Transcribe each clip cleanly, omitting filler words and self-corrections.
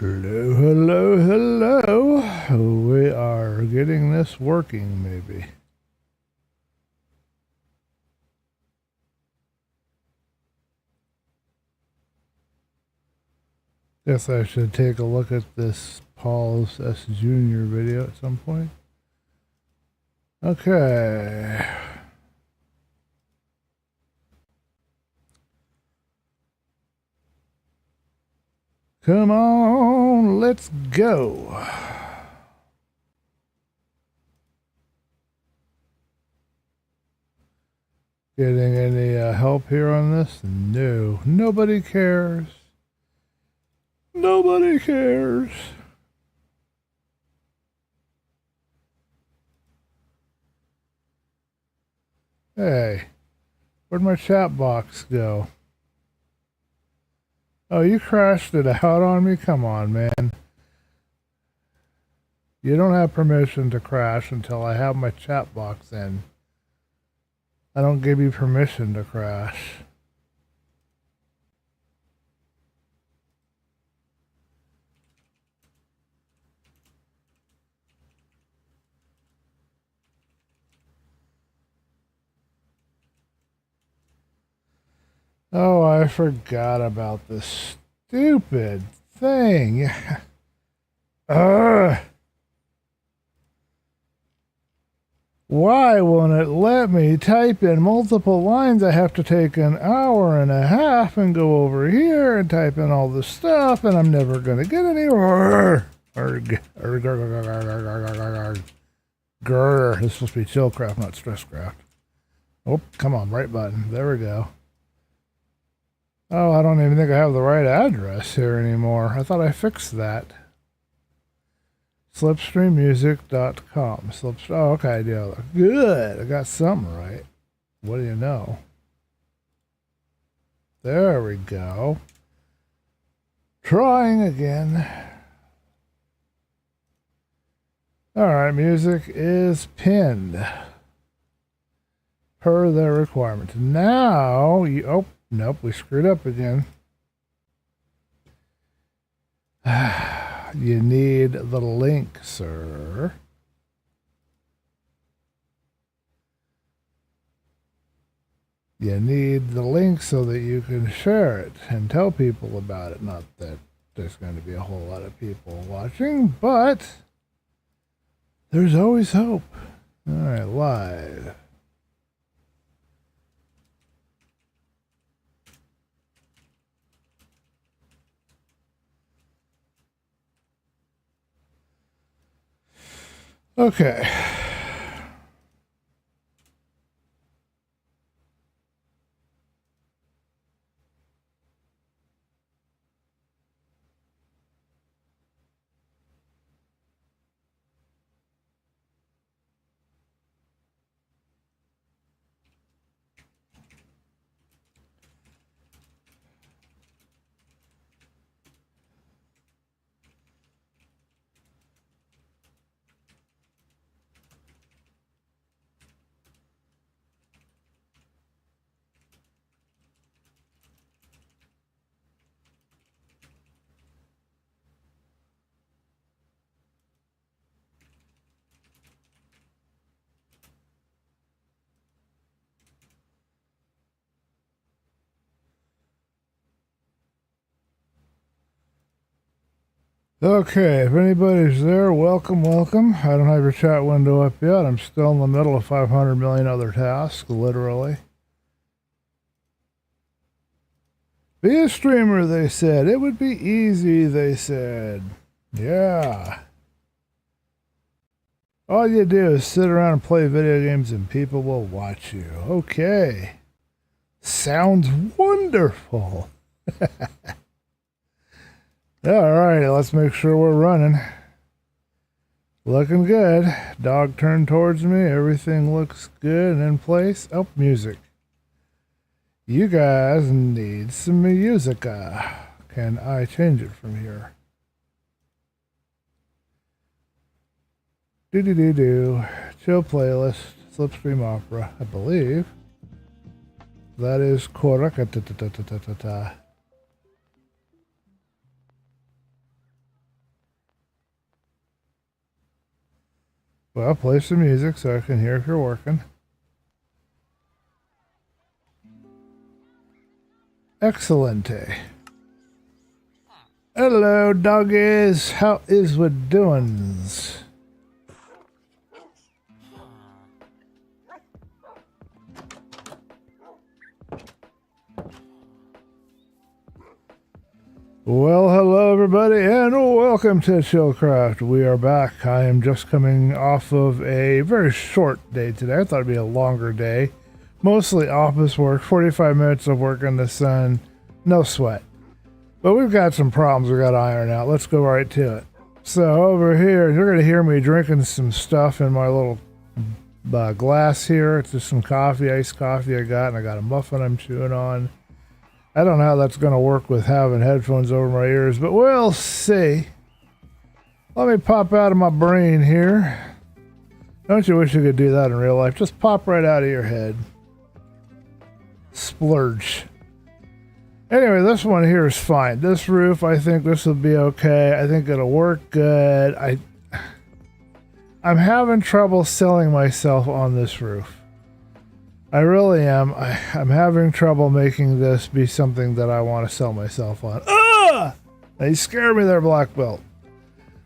Hello, hello, hello. We are getting this working, maybe. Guess I should take a look at this Paul's S. Jr. video at some point. Okay. Come on, let's go. Getting any help here on this? No. Nobody cares. Nobody cares. Hey, where'd my chat box go? Oh, you crashed it out on me? Come on, man. You don't have permission to crash until I have my chat box in. I don't give you permission to crash. Oh, I forgot about this stupid thing. Why won't it let me type in multiple lines? I have to take an hour and a half and go over here and type in all this stuff, and I'm never going to get anywhere. Grr. This is supposed to be ChillCraft, not StressCraft. Oh, come on, right button. There we go. Oh, I don't even think I have the right address here anymore. I thought I fixed that. Slipstreammusic.com. Oh, okay, yeah. Good. I got something right. What do you know? There we go. Trying again. All right, music is pinned per the requirement. Now, oh, nope, we screwed up again. You need the link, sir. You need the link so that you can share it and tell people about it. Not that there's going to be a whole lot of people watching, but there's always hope. All right, live. Okay. Okay, if anybody's there, welcome, welcome. I don't have your chat window up yet. I'm still in the middle of 500 million other tasks, literally. Be a streamer, they said. It would be easy, they said. Yeah. All you do is sit around and play video games and people will watch you. Okay. Sounds wonderful. All right, let's make sure we're running. Looking good. Dog turned towards me. Everything looks good and in place. Oh, music. You guys need some music. Can I change it from here? Do. Chill playlist. Slipstream opera, I believe. That is correct. Well, play some music so I can hear if you're working. Excellente. Hello, doggies. How is we doings? Well, hello everybody, and welcome to ChillCraft. We are back. I am just coming off of a very short day today. I thought it'd be a longer day. Mostly office work, 45 minutes of work in the sun, no sweat. But we've got some problems we got to iron out. Let's go right to it. So over here, you're going to hear me drinking some stuff in my little glass here. It's just some coffee, iced coffee I got, and I got a muffin I'm chewing on. I don't know how that's going to work with having headphones over my ears, but we'll see. Let me pop out of my brain here. Don't you wish you could do that in real life? Just pop right out of your head. Splurge. Anyway, this one here is fine. This roof, I think this will be okay. I think it'll work good. I'm having trouble selling myself on this roof. I really am. I'm having trouble making this be something that I want to sell myself on. Ah! Now you scared me there, Black Belt.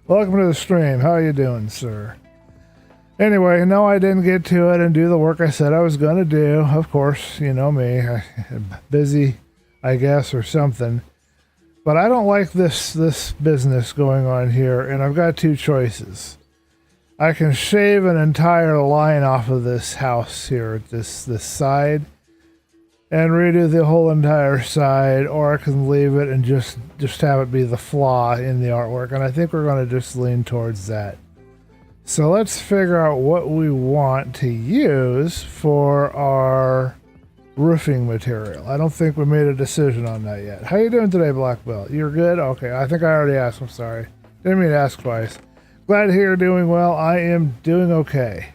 Welcome to the stream. How are you doing, sir? Anyway, no, I didn't get to it and do the work I said I was going to do. Of course, you know me. I'm busy, I guess, or something. But I don't like this business going on here, and I've got two choices. I can shave an entire line off of this house here, this side, and redo the whole entire side, or I can leave it and just have it be the flaw in the artwork, and I think we're going to just lean towards that. So let's figure out what we want to use for our roofing material. I don't think we made a decision on that yet. How you doing today, Black Belt? You're good? Okay, I think I already asked. I'm sorry. Didn't mean to ask twice. Glad to hear you're doing well. I am doing okay.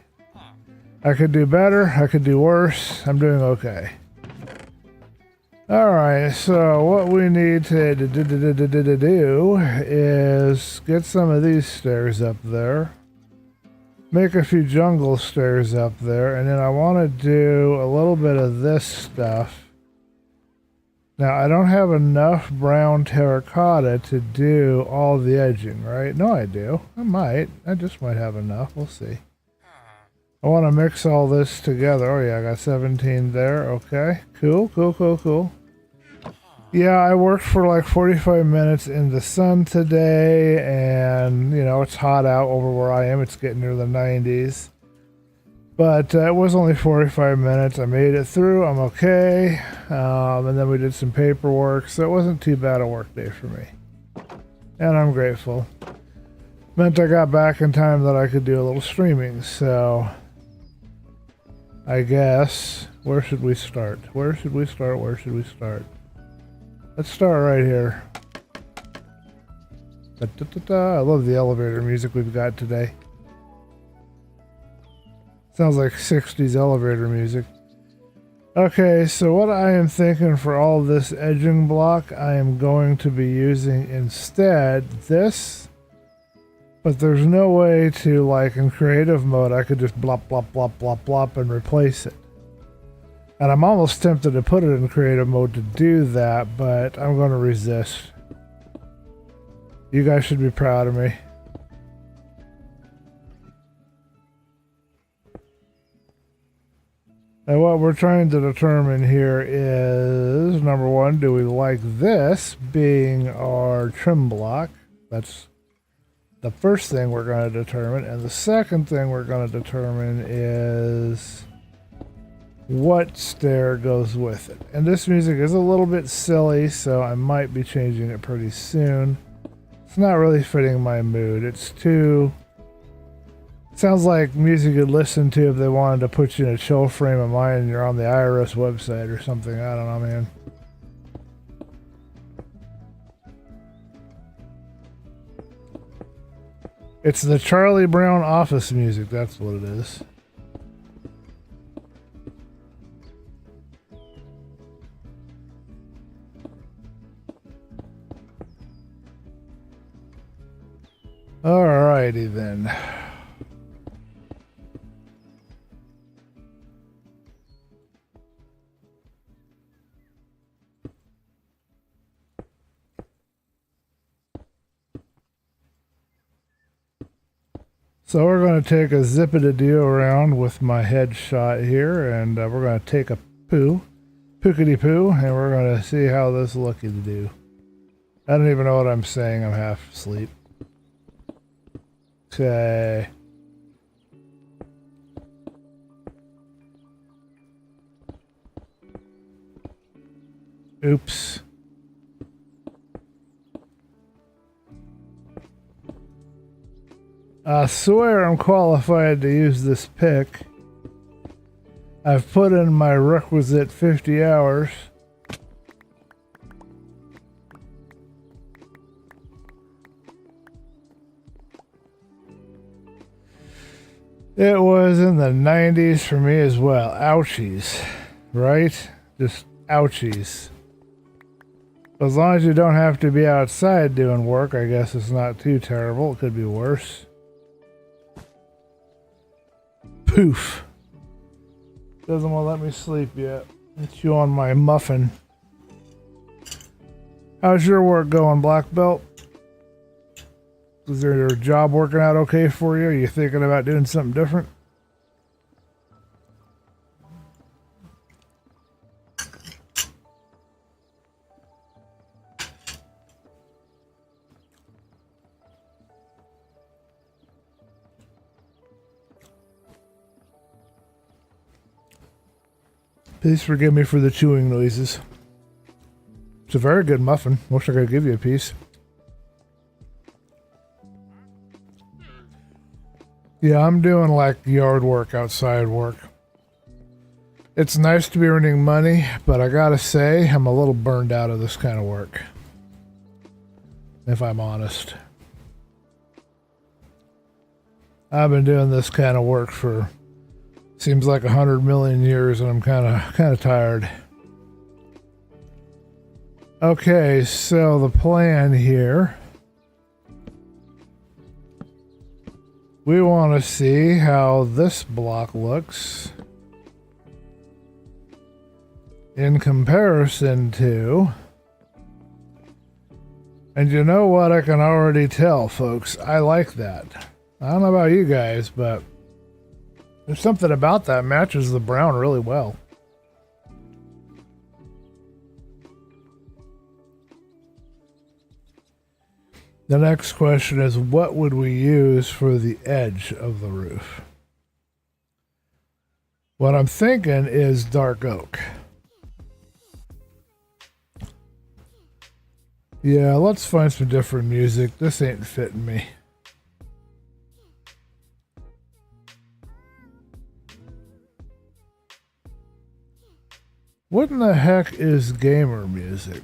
I could do better. I could do worse. I'm doing okay. Alright, so what we need to do is get some of these stairs up there. Make a few jungle stairs up there. And then I want to do a little bit of this stuff. Now, I don't have enough brown terracotta to do all the edging, right? No, I do. I might. I just might have enough. We'll see. I want to mix all this together. Oh, yeah, I got 17 there. Okay. Cool, cool, cool, cool. Yeah, I worked for like 45 minutes in the sun today, and, you know, it's hot out over where I am. It's getting near the 90s. But it was only 45 minutes. I made it through. I'm okay. And then we did some paperwork, so it wasn't too bad a work day for me. And I'm grateful. Meant I got back in time that I could do a little streaming, so I guess, where should we start? Where should we start? Where should we start? Let's start right here. I love the elevator music we've got today. Sounds like 60s elevator music. Okay, so what I am thinking for all this edging block, I am going to be using instead this. But there's no way to, like, in creative mode, I could just blop, blop, blop, blop, blop and replace it. And I'm almost tempted to put it in creative mode to do that, but I'm going to resist. You guys should be proud of me. And what we're trying to determine here is, number one, do we like this being our trim block? That's the first thing we're going to determine. And the second thing we're going to determine is what stair goes with it. And this music is a little bit silly, so I might be changing it pretty soon. It's not really fitting my mood. It's too... Sounds like music you'd listen to if they wanted to put you in a chill frame of mind and you're on the IRS website or something. I don't know, man. It's the Charlie Brown office music, that's what it is. Alrighty then. So we're going to take a zippity-doo around with my headshot here, and we're going to take a pookity-poo, and we're going to see how this looky-to-do. I don't even know what I'm saying. I'm half asleep. Okay. Oops. I swear I'm qualified to use this pick. I've put in my requisite 50 hours. It was in the 90s for me as well. Ouchies. Right? Just ouchies. As long as you don't have to be outside doing work, I guess it's not too terrible. It could be worse. Poof. Doesn't want to let me sleep yet. It's you on my muffin. How's your work going, Black Belt? Is your job working out okay for you? Are you thinking about doing something different? Please forgive me for the chewing noises. It's a very good muffin. Wish I could give you a piece. Yeah, I'm doing like yard work, outside work. It's nice to be earning money, but I gotta say, I'm a little burned out of this kind of work. If I'm honest. I've been doing this kind of work for seems like 100 million years, and I'm kind of tired. Okay, so the plan here. We want to see how this block looks in comparison to. And you know what? I can already tell, folks. I like that. I don't know about you guys, but there's something about that matches the brown really well. The next question is, what would we use for the edge of the roof? What I'm thinking is dark oak. Yeah, let's find some different music. This ain't fitting me. What in the heck is gamer music?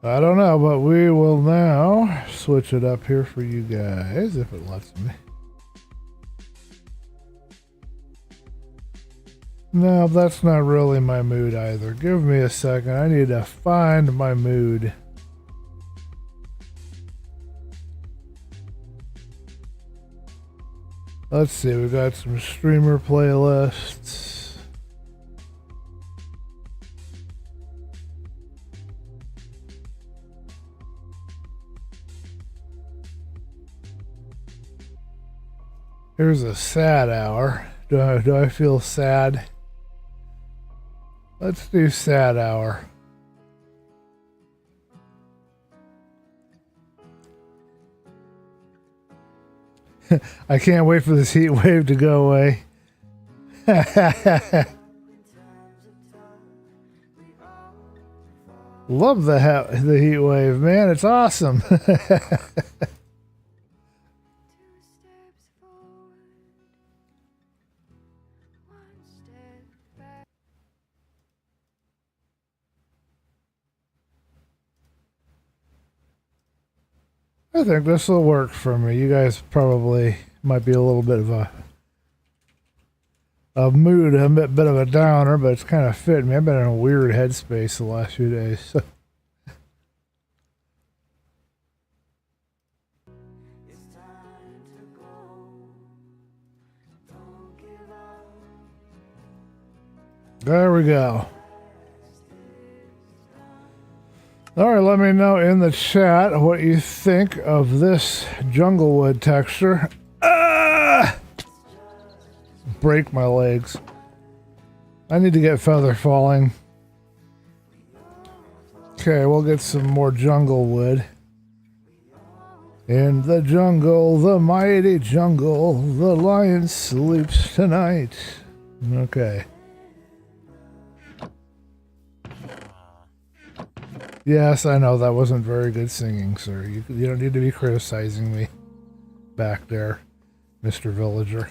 I don't know, but we will now switch it up here for you guys, if it lets me. No, that's not really my mood either. Give me a second. I need to find my mood. Let's see, we got some streamer playlists. Here's a sad hour. Do I feel sad? Let's do sad hour. I can't wait for this heat wave to go away. Love the heat wave, man. It's awesome. I think this will work for me. You guys probably might be a little bit of a mood, a bit of a downer, but it's kind of fitting me. I've been in a weird headspace the last few days. So. There we go. Alright, let me know in the chat what you think of this junglewood texture. Ah! Break my legs. I need to get feather falling. Okay, we'll get some more jungle wood. In the jungle, the mighty jungle, the lion sleeps tonight. Okay. Yes, I know that wasn't very good singing, sir. You don't need to be criticizing me back there, Mr. Villager.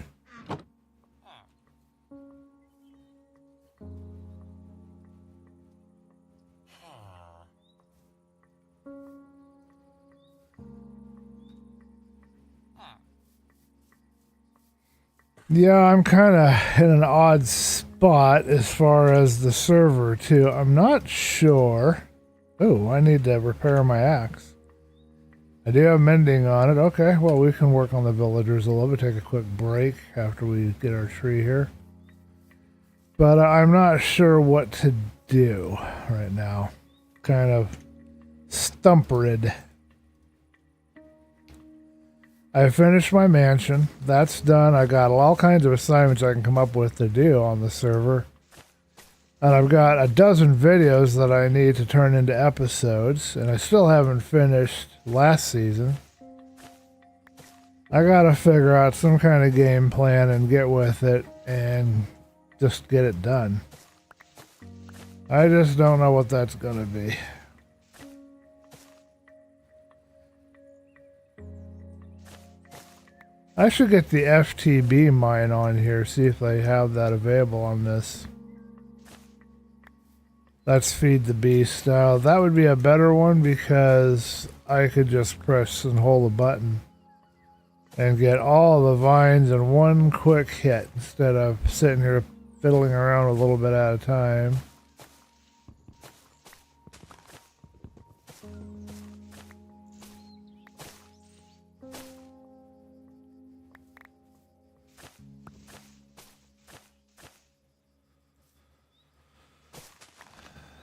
Yeah, I'm kind of in an odd spot as far as the server, too. I'm not sure. Oh, I need to repair my axe. I do have mending on it. Okay, well, we can work on the villagers a little bit. Take a quick break after we get our tree here. But I'm not sure what to do right now. Kind of stumpered. I finished my mansion. That's done. I got all kinds of assignments I can come up with to do on the server. And I've got a dozen videos that I need to turn into episodes. And I still haven't finished last season. I gotta figure out some kind of game plan and get with it and just get it done. I just don't know what that's gonna be. I should get the FTB mine on here, see if they have that available on this. Let's feed the beast. That would be a better one because I could just press and hold a button and get all the vines in one quick hit instead of sitting here fiddling around a little bit at a time.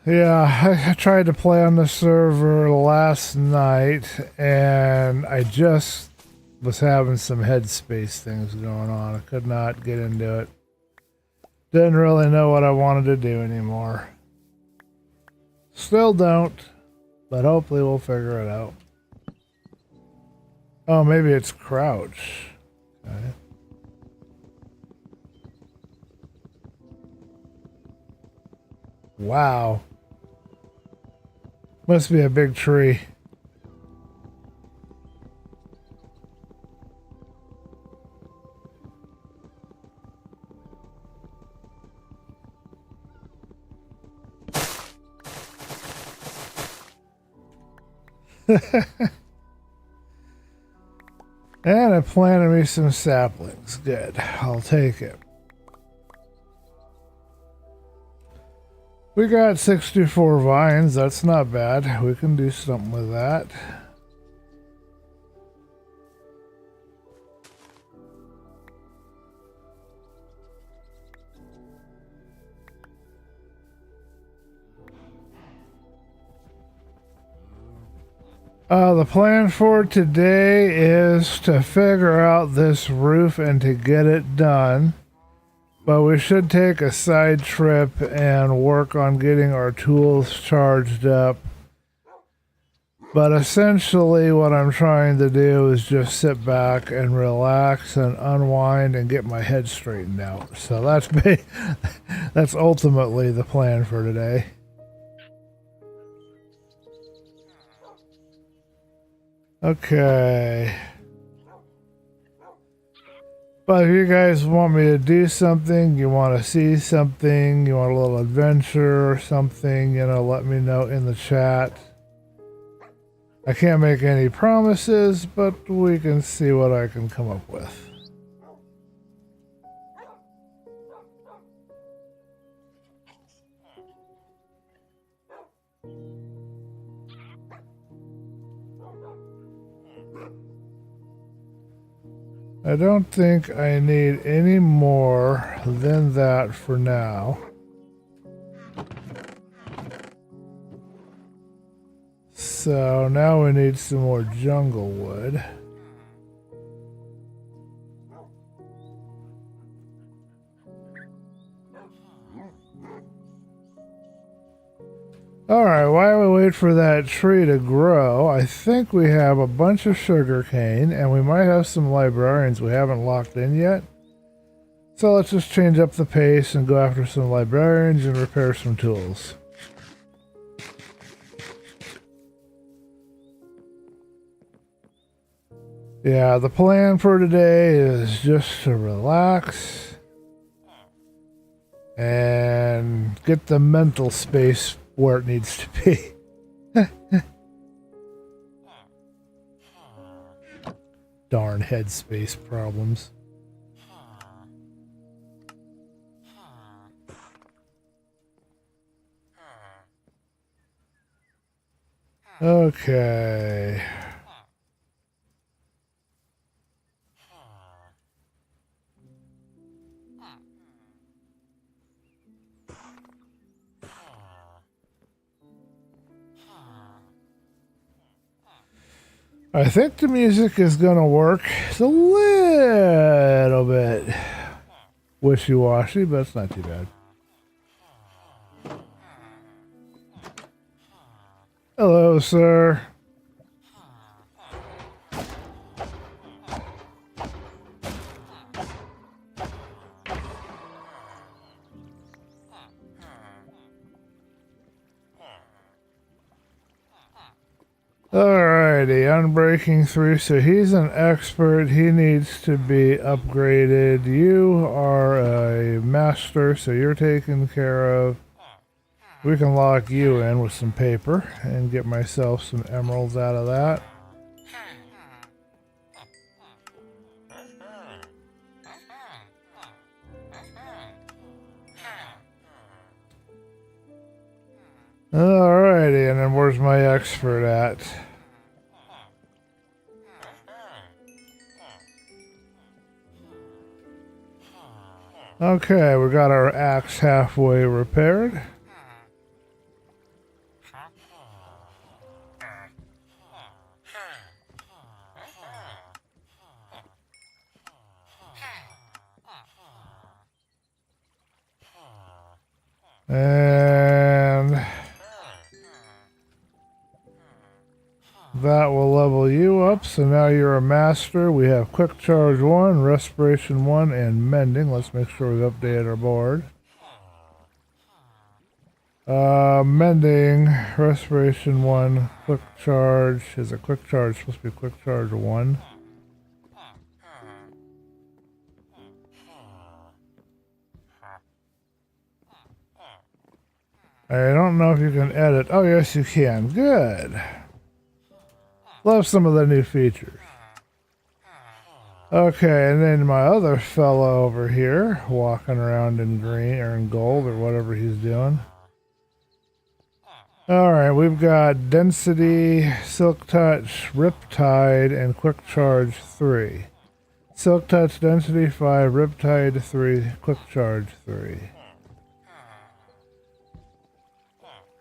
Yeah, I tried to play on the server last night, and I just was having some headspace things going on. I could not get into it. Didn't really know what I wanted to do anymore. Still don't, but hopefully we'll figure it out. Oh, maybe it's crouch. Okay. Wow. Must be a big tree. And I planted me some saplings. Good. I'll take it. We got 64 vines. That's not bad. We can do something with that. The plan for today is to figure out this roof and to get it done. But we should take a side trip and work on getting our tools charged up. But essentially what I'm trying to do is just sit back and relax and unwind and get my head straightened out. So that's ultimately the plan for today. Okay. But if you guys want me to do something, you want to see something, you want a little adventure or something, you know, let me know in the chat. I can't make any promises, but we can see what I can come up with. I don't think I need any more than that for now. So now we need some more jungle wood. Alright, while we wait for that tree to grow, I think we have a bunch of sugar cane, and we might have some librarians we haven't locked in yet. So let's just change up the pace and go after some librarians and repair some tools. Yeah, the plan for today is just to relax and get the mental space where it needs to be. Darn headspace problems. Okay. I think the music is gonna work. It's a little bit wishy-washy, but it's not too bad. Hello, sir. Alrighty, unbreaking 3, so he's an expert, he needs to be upgraded. You are a master, so you're taken care of. We can lock you in with some paper and get myself some emeralds out of that. Alrighty, and then where's my expert at? Okay, we got our axe halfway repaired. And that will level you up, so now you're a master. We have quick charge 1, respiration 1, and mending. Let's make sure we've updated our board. Mending, respiration 1, quick charge. Is it quick charge? Supposed to be quick charge 1. I don't know if you can edit. Oh, yes, you can. Good. Love some of the new features. Okay, and then my other fellow over here, walking around in green or in gold or whatever he's doing. Alright, we've got Density, Silk Touch, Riptide, and Quick Charge 3. Silk Touch, Density 5, Riptide 3, Quick Charge 3.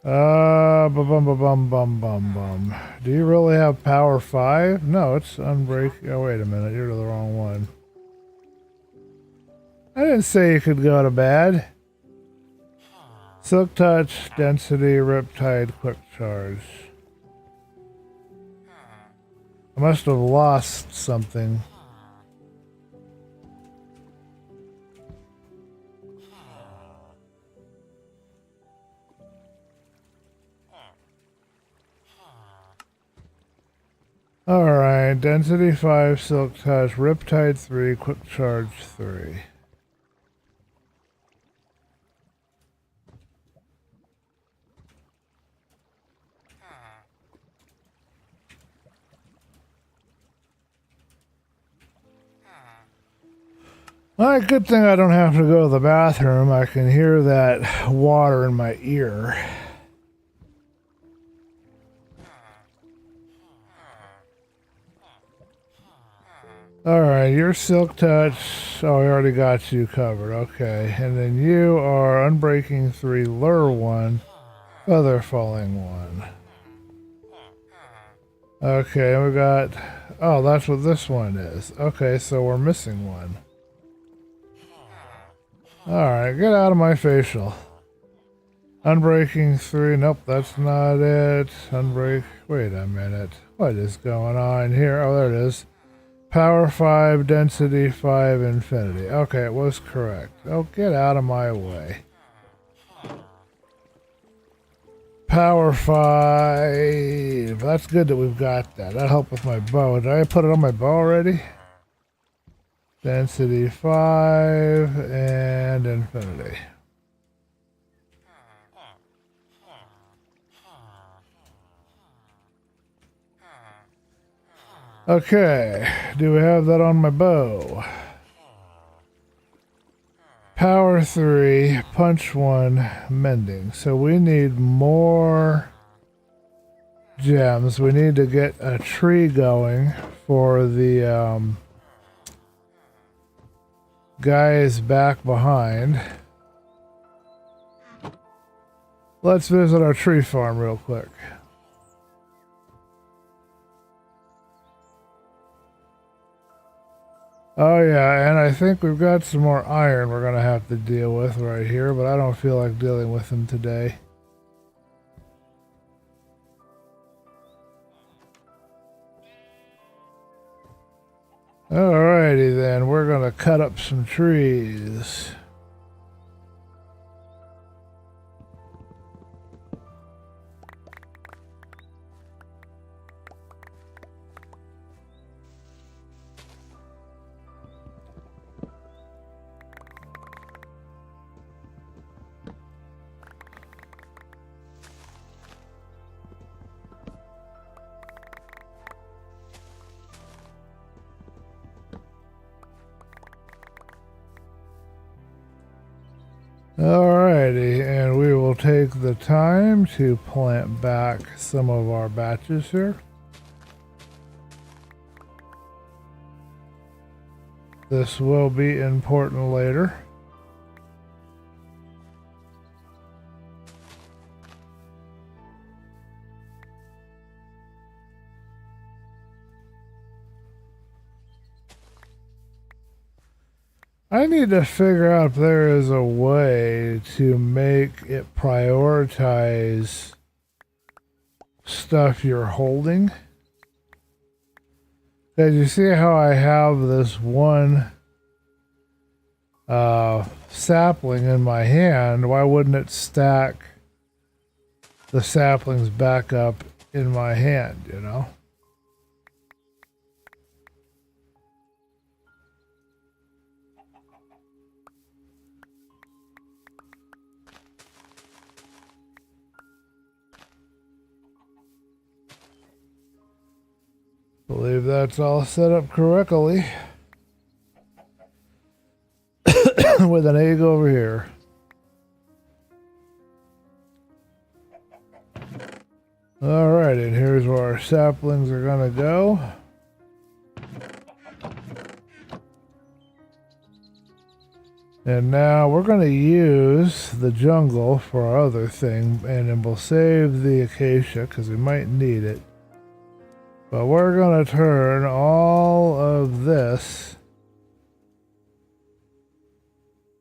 Bum. Do you really have power 5? No, it's unbreak. Oh, wait a minute. You're the wrong one. I didn't say you could go to bed. Silk Touch, Density, Riptide, Quick Charge. I must have lost something. Alright, Density 5, Silk Touch, Riptide 3, Quick Charge 3. Alright, good thing I don't have to go to the bathroom. I can hear that water in my ear. Alright, your Silk Touch. Oh, I already got you covered. Okay. And then you are Unbreaking 3, Lure 1, Feather Falling 1. Okay, we got... Oh, that's what this one is. Okay, so we're missing one. Alright, get out of my facial. Unbreaking 3. Nope, that's not it. Unbreak... Wait a minute. What is going on here? Oh, there it is. Power 5, density 5, infinity. Okay, it was correct. Oh, get out of my way. Power 5. That's good that we've got that. That'll help with my bow. Did I put it on my bow already? Density 5 and infinity. Okay, do we have that on my bow? Power 3, punch 1, mending. So we need more gems. We need to get a tree going for the guys back behind. Let's visit our tree farm real quick. Oh yeah, and I think we've got some more iron we're gonna have to deal with right here, but I don't feel like dealing with them today. Alrighty then, we're gonna cut up some trees. Alrighty, and we will take the time to plant back some of our batches here. This will be important later. I need to figure out if there is a way to make it prioritize stuff you're holding. Because you see how I have this one sapling in my hand. Why wouldn't it stack the saplings back up in my hand, you know? Believe that's all set up correctly. With an egg over here. Alright, and here's where our saplings are gonna go. And now we're gonna use the jungle for our other thing, and then we'll save the acacia because we might need it. But we're going to turn all of this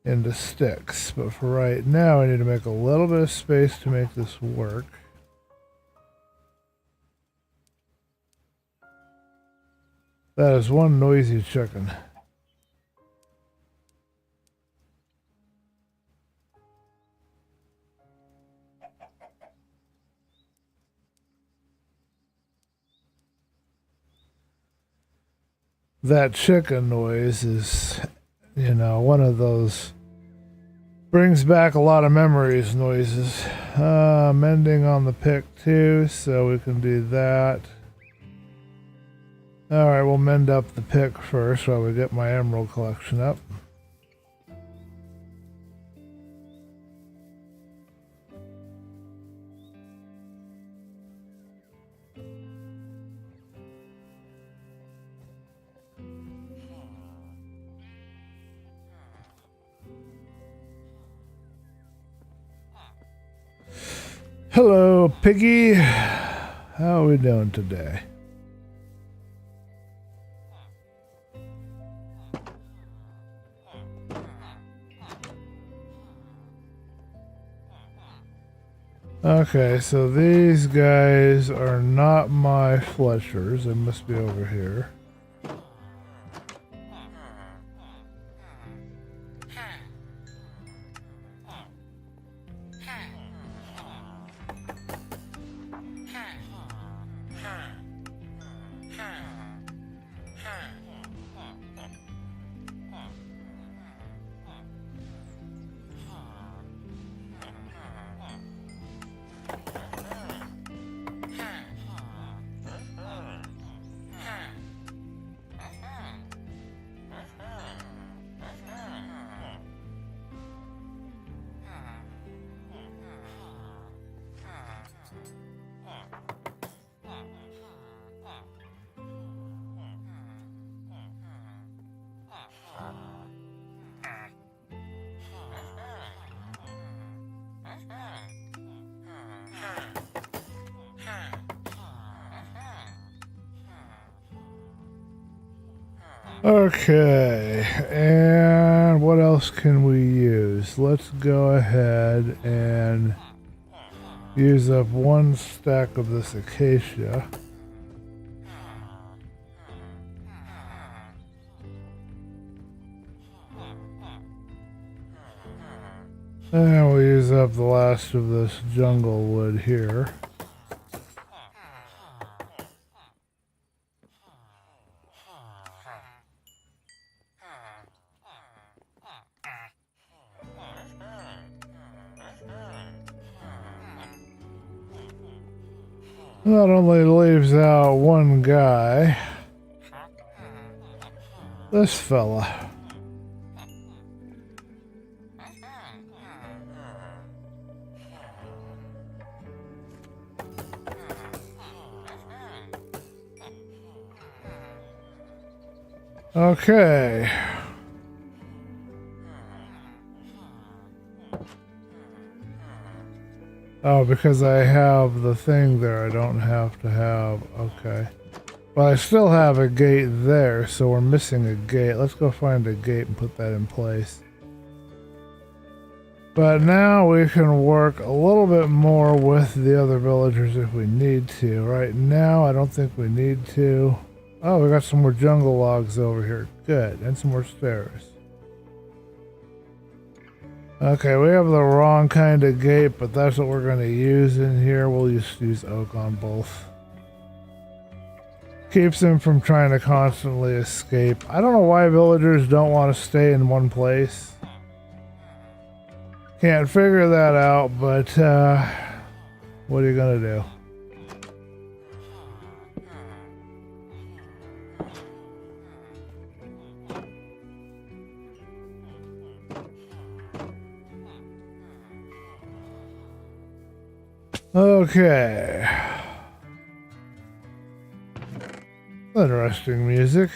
into sticks. But for right now, I need to make a little bit of space to make this work. That is one noisy chicken. That chicken noise is, you know, one of those brings back a lot of memories noises. Mending on the pick too, so we can do that. Alright, we'll mend up the pick first while we get my emerald collection up. Hello, Piggy. How are we doing today? Okay, so these guys are not my Fletchers. They must be over here. Okay, and what else can we use? Let's go ahead and use up one stack of this acacia. And we'll use up the last of this jungle wood here. That only leaves out one guy. This fella. Okay. Oh, because I have the thing there, I don't have to have... Okay. Well, I still have a gate there, so we're missing a gate. Let's go find a gate and put that in place. But now we can work a little bit more with the other villagers if we need to. Right now, I don't think we need to. Oh, we got some more jungle logs over here. Good. And some more stairs. Okay, we have the wrong kind of gate, but that's what we're going to use in here. We'll just use oak on both. Keeps them from trying to constantly escape. I don't know why villagers don't want to stay in one place. Can't figure that out, but what are you going to do? Okay. Interesting music.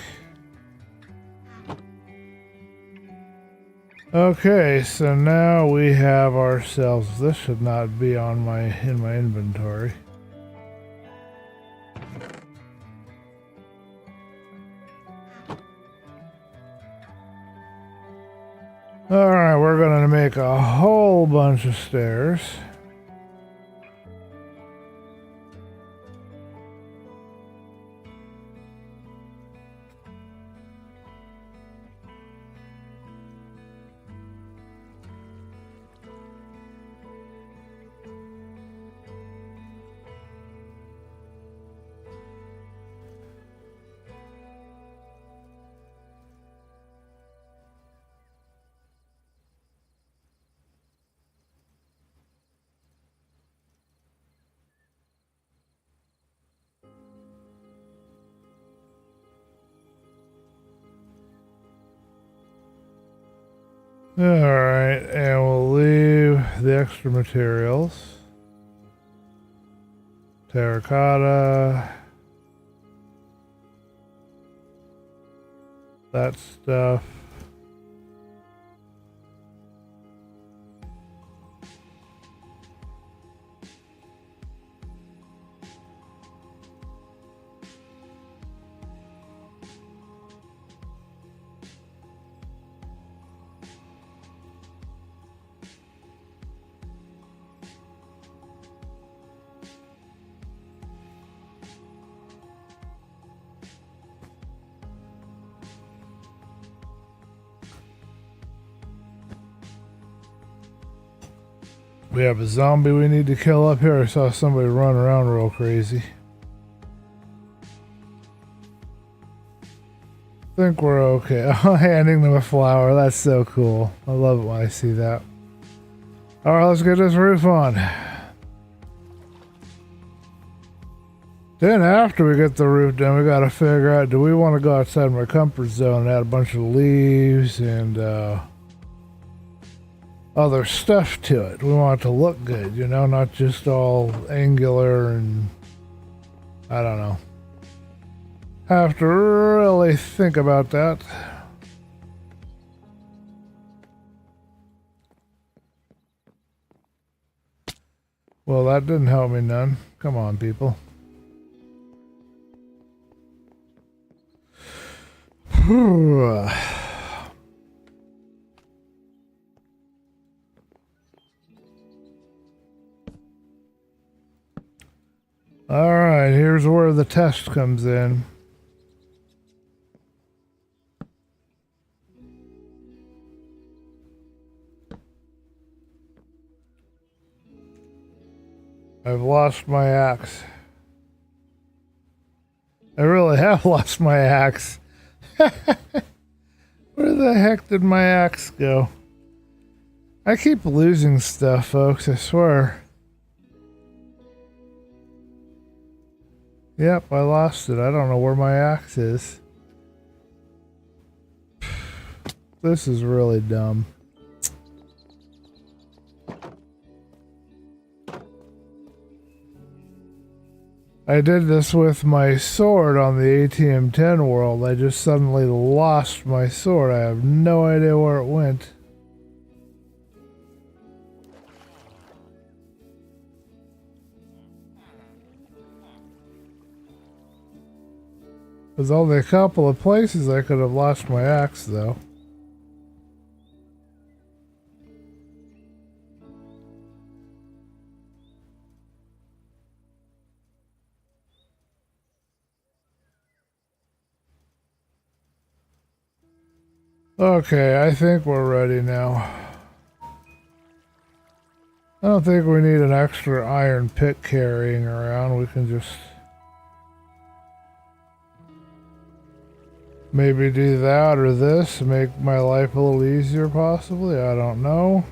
Okay, so now we have ourselves. This should not be on in my inventory. All right, we're going to make a whole bunch of stairs. Alright, and we'll leave the extra materials. Terracotta. That stuff. We have a zombie we need to kill up here. I saw somebody run around real crazy. I think we're okay. Handing them a flower. That's so cool. I love it when I see that. Alright, let's get this roof on. Then after we get the roof done, we gotta figure out, do we want to go outside my comfort zone and add a bunch of leaves and other stuff to it. We want it to look good, you know, not just all angular and I don't know. Have to really think about that. Well, that didn't help me none. Come on, people. Alright, here's where the test comes in. I've lost my axe. I really have lost my axe. Where the heck did my axe go? I keep losing stuff, folks, I swear. Yep, I lost it. I don't know where my axe is. This is really dumb. I did this with my sword on the ATM-10 world. I just suddenly lost my sword. I have no idea where it went. There's only a couple of places I could have lost my axe, though. Okay, I think we're ready now. I don't think we need an extra iron pick carrying around. We can just maybe do that or this, make my life a little easier possibly. I don't know.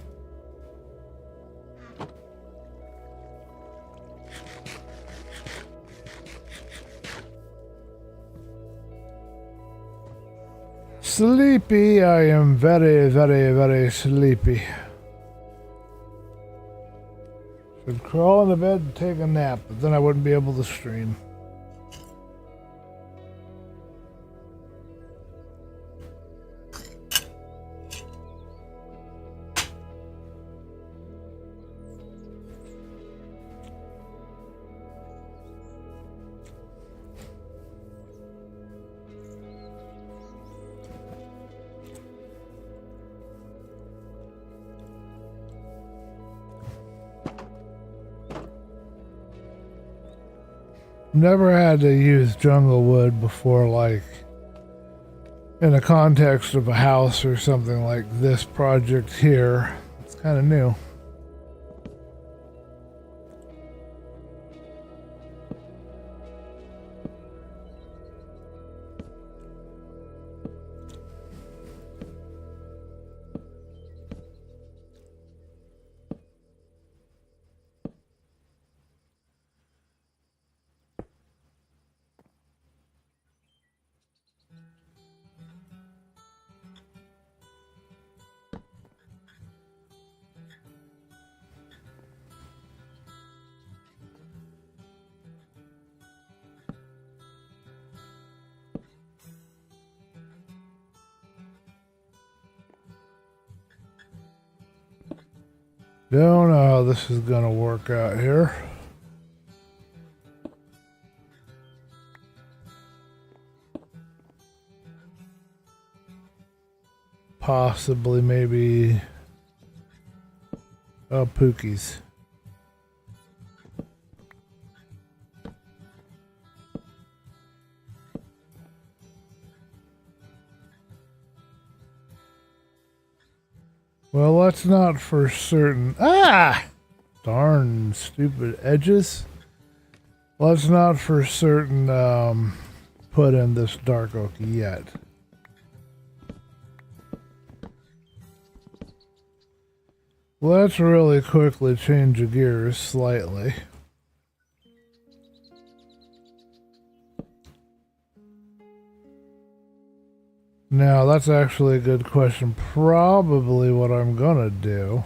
Sleepy, I am very, very, very sleepy. Should crawl into bed and take a nap, but then I wouldn't be able to stream. Never had to use jungle wood before, like in the context of a house or something like this project here. It's kind of new. Don't know how this is gonna work out here. Possibly, maybe. Oh, Pookies. Well, that's not for certain. Ah! Darn stupid edges. Let's not for certain put in this dark oak yet. Let's really quickly change the gears slightly. Now, that's actually a good question. Probably what I'm gonna do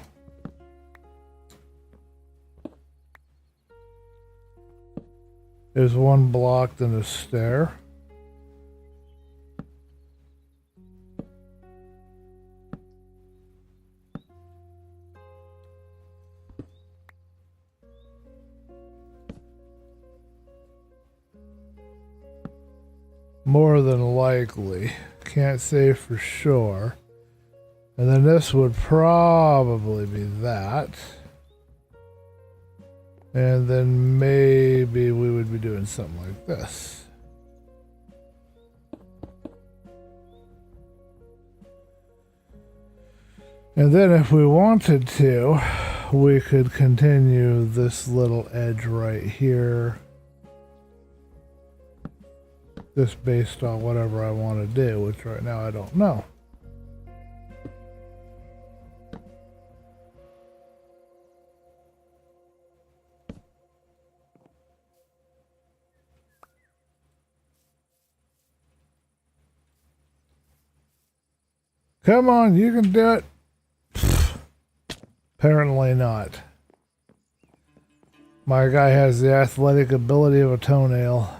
is one block then a stair. More than likely. Can't say for sure. And then this would probably be that. And then maybe we would be doing something like this. And then if we wanted to, we could continue this little edge right here. Just based on whatever I want to do, which right now I don't know. Come on, you can do it. Apparently not. My guy has the athletic ability of a toenail.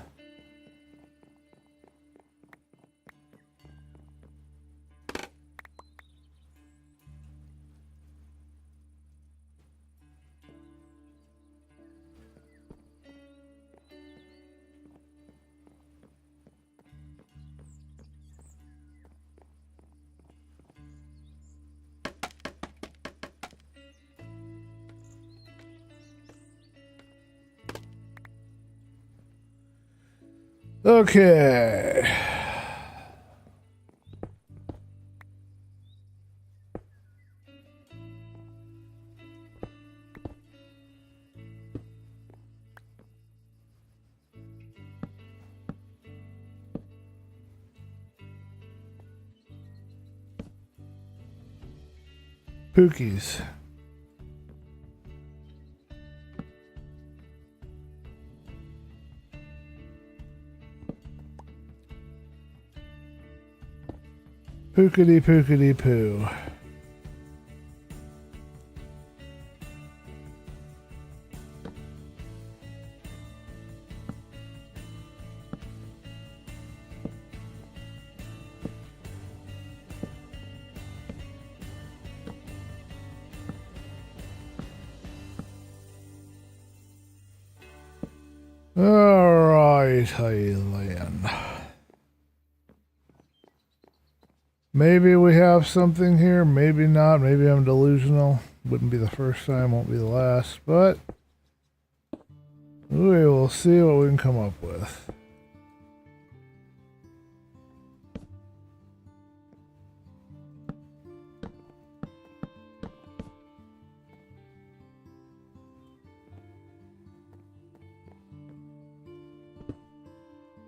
Okay. Pookies. Pookity pookity poo. Alright, Highland. Maybe we have something here, maybe not, maybe I'm delusional. Wouldn't be the first time, won't be the last, but we will see what we can come up with.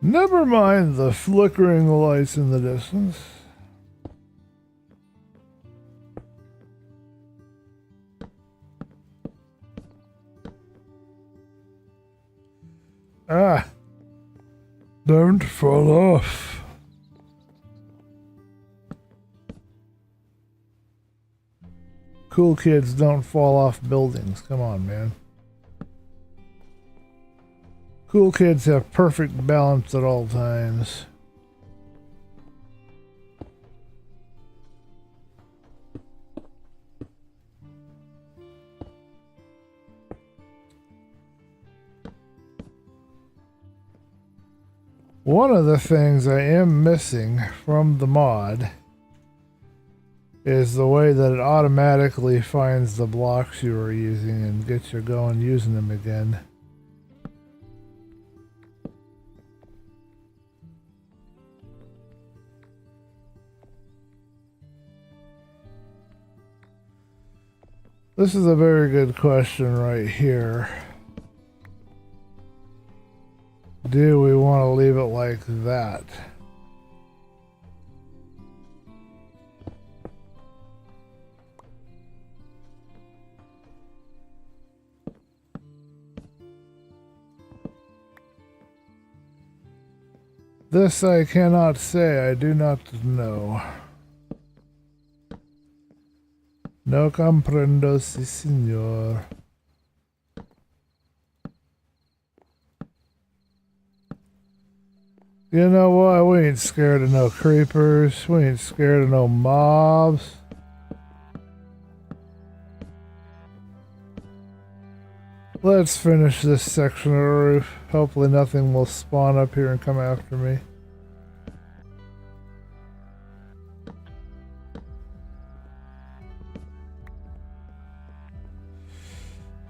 Never mind the flickering lights in the distance. Ah, don't fall off. Cool kids don't fall off buildings. Come on, man. Cool kids have perfect balance at all times. One of the things I am missing from the mod is the way that it automatically finds the blocks you were using and gets you going using them again. This is a very good question right here. Do we want to leave it like that? This I cannot say. I do not know. No comprendo, si signor. You know what? We ain't scared of no creepers. We ain't scared of no mobs. Let's finish this section of the roof. Hopefully nothing will spawn up here and come after me.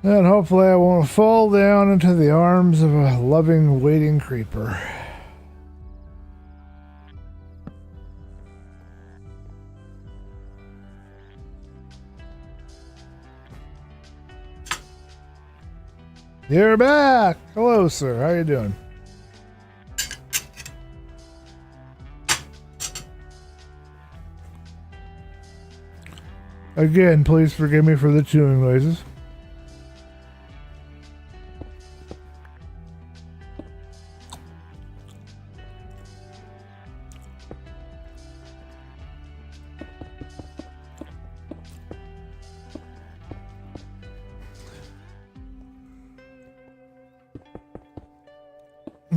And hopefully I won't fall down into the arms of a loving, waiting creeper. You're back! Hello, sir. How you doing? Again, please forgive me for the chewing noises.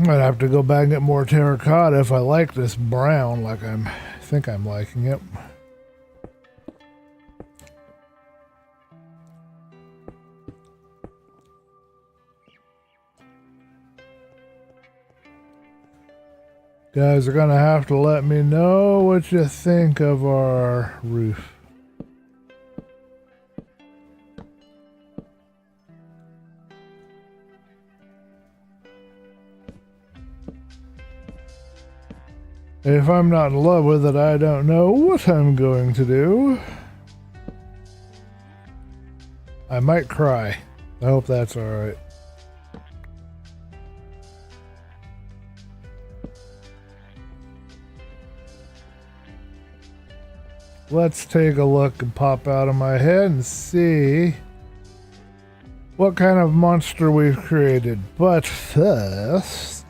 I'd have to go back and get more terracotta if I like this brown like I think I'm liking it. Guys are gonna have to let me know what you think of our roof. If I'm not in love with it, I don't know what I'm going to do. I might cry. I hope that's alright. Let's take a look and pop out of my head and see what kind of monster we've created. But first...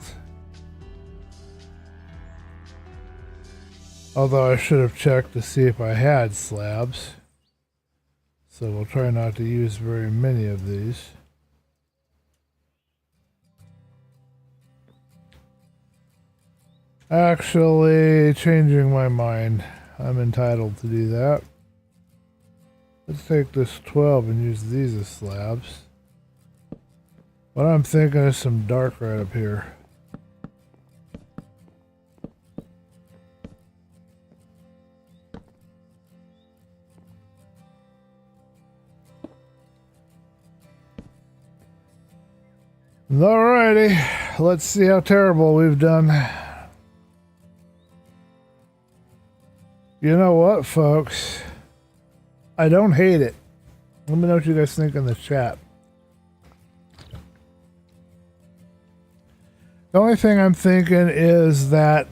although I should have checked to see if I had slabs. So we'll try not to use very many of these. Actually, changing my mind. I'm entitled to do that. Let's take this 12 and use these as slabs. What I'm thinking is some dark right up here. Alrighty, let's see how terrible we've done. You know what, folks? I don't hate it. Let me know what you guys think in the chat. The only thing I'm thinking is that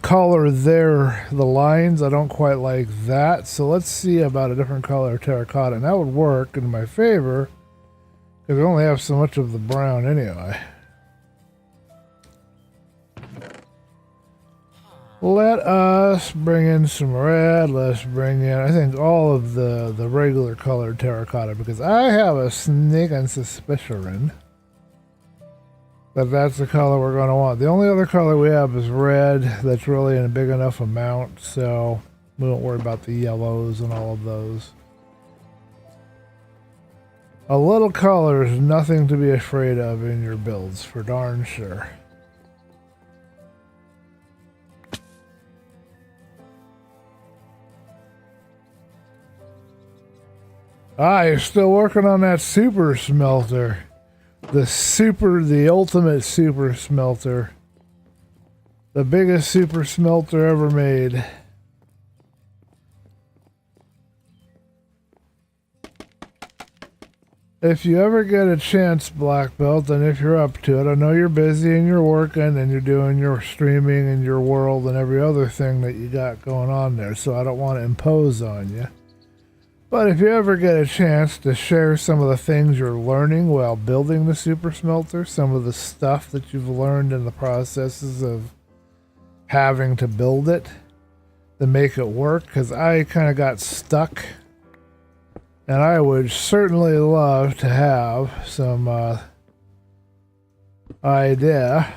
color there, the lines, I don't quite like that. So let's see about a different color of terracotta, and that would work in my favor. Because we only have so much of the brown anyway. Let us bring in some red. Let's bring in, I think, all of the regular colored terracotta. Because I have a sneaking suspicion that that's the color we're going to want. The only other color we have is red. That's really in a big enough amount. So we won't worry about the yellows and all of those. A little color is nothing to be afraid of in your builds, for darn sure. Ah, you're still working on that super smelter. The ultimate super smelter. The biggest super smelter ever made. if you ever get a chance, Black Belt, and if you're up to it, I know you're busy and you're working and you're doing your streaming and your world and every other thing that you got going on there, so I don't want to impose on you. But if you ever get a chance to share some of the things you're learning while building the super smelter, some of the stuff that you've learned in the processes of having to build it to make it work, because I kind of got stuck. And I would certainly love to have some idea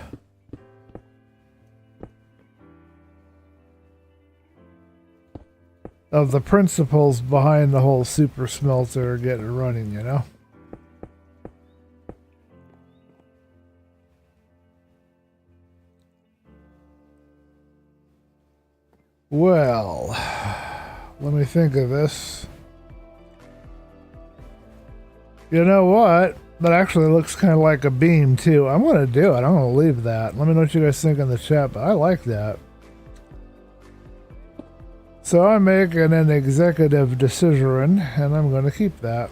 of the principles behind the whole super smelter getting running, you know? Well, let me think of this. You know what? That actually looks kind of like a beam, too. I'm going to do it. I'm going to leave that. Let me know what you guys think in the chat, but I like that. So I'm making an executive decision, and I'm going to keep that.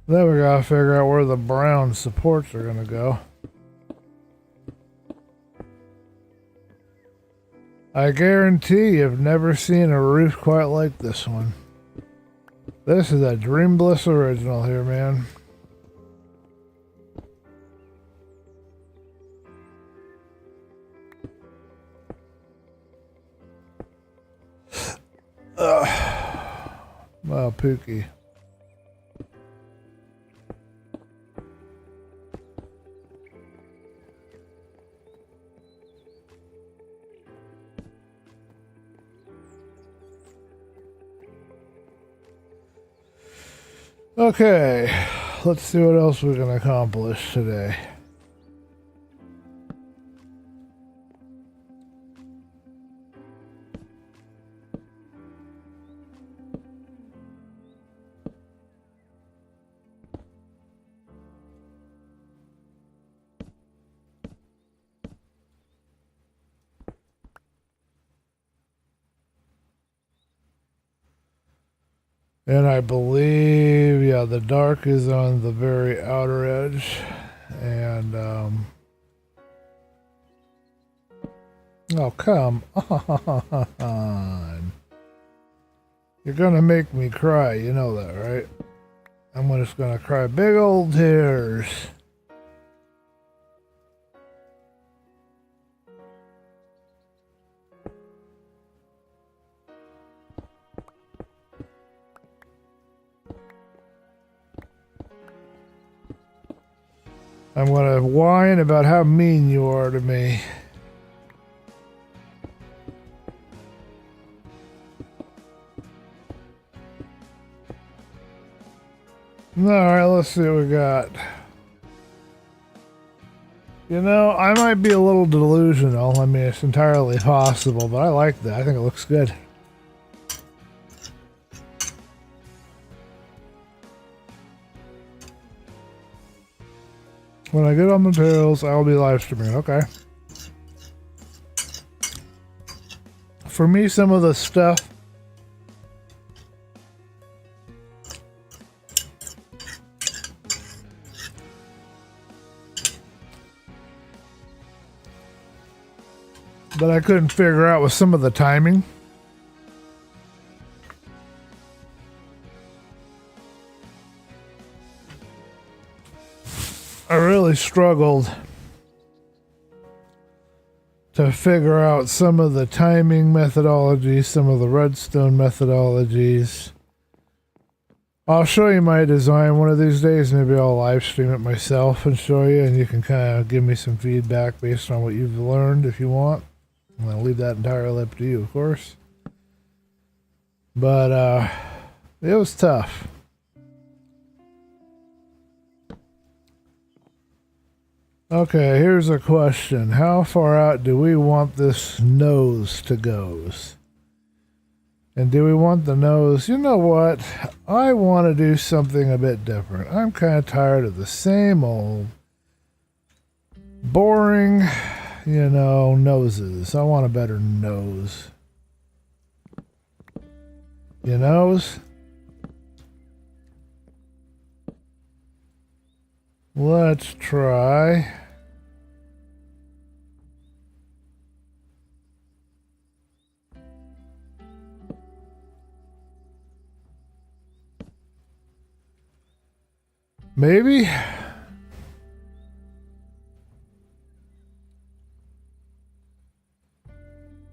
Then we gotta figure out where the brown supports are gonna go. I guarantee you've never seen a roof quite like this one. This is a Dream Bliss original here, man. Wow, Pookie. Okay, let's see what else we can accomplish today. And I believe, yeah, the dark is on the very outer edge. And, oh, come on. You're gonna make me cry, you know that, right? I'm just gonna cry big old tears. I'm gonna whine about how mean you are to me. Alright, let's see what we got. You know, I might be a little delusional. I mean, it's entirely possible, but I like that. I think it looks good. When I get on materials, I'll be live streaming. Okay. For me, some of the stuff that I couldn't figure out was some of the timing. I really struggled to figure out some of the timing methodologies, some of the redstone methodologies. I'll show you my design one of these days. Maybe I'll live stream it myself and show you, and you can kind of give me some feedback based on what you've learned if you want. I'm going to leave that entirely up to you, of course. But it was tough. Okay, here's a question. How far out do we want this nose to go? And do we want the nose? You know what? I want to do something a bit different. I'm kind of tired of the same old boring, you know, noses. I want a better nose. Your nose? Let's try. Maybe?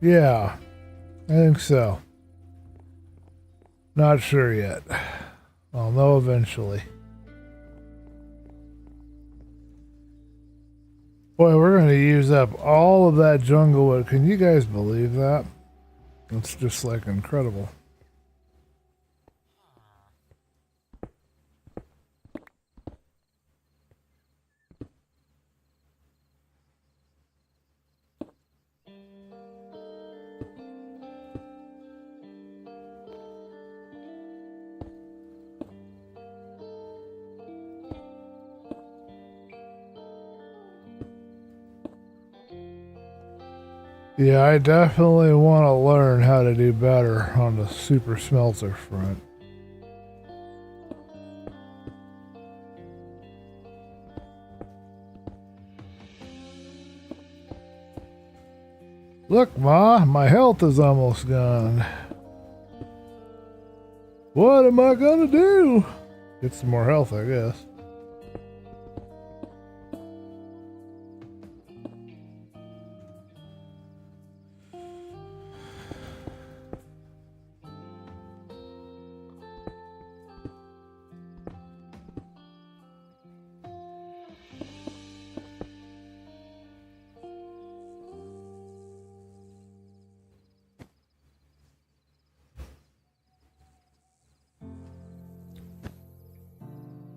Yeah, I think so. Not sure yet. I'll know eventually. Boy, we're going to use up all of that jungle wood. Can you guys believe that? It's just like incredible. Yeah, I definitely want to learn how to do better on the super smelter front. Look, Ma, my health is almost gone. What am I gonna do? Get some more health, I guess.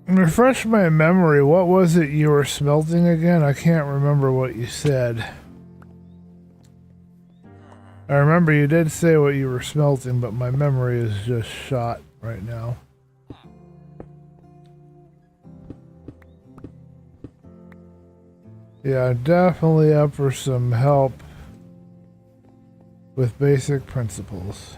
Refresh my memory. What was it you were smelting again? I can't remember what you said. I remember you did say what you were smelting, but my memory is just shot right now. Yeah, definitely up for some help with basic principles.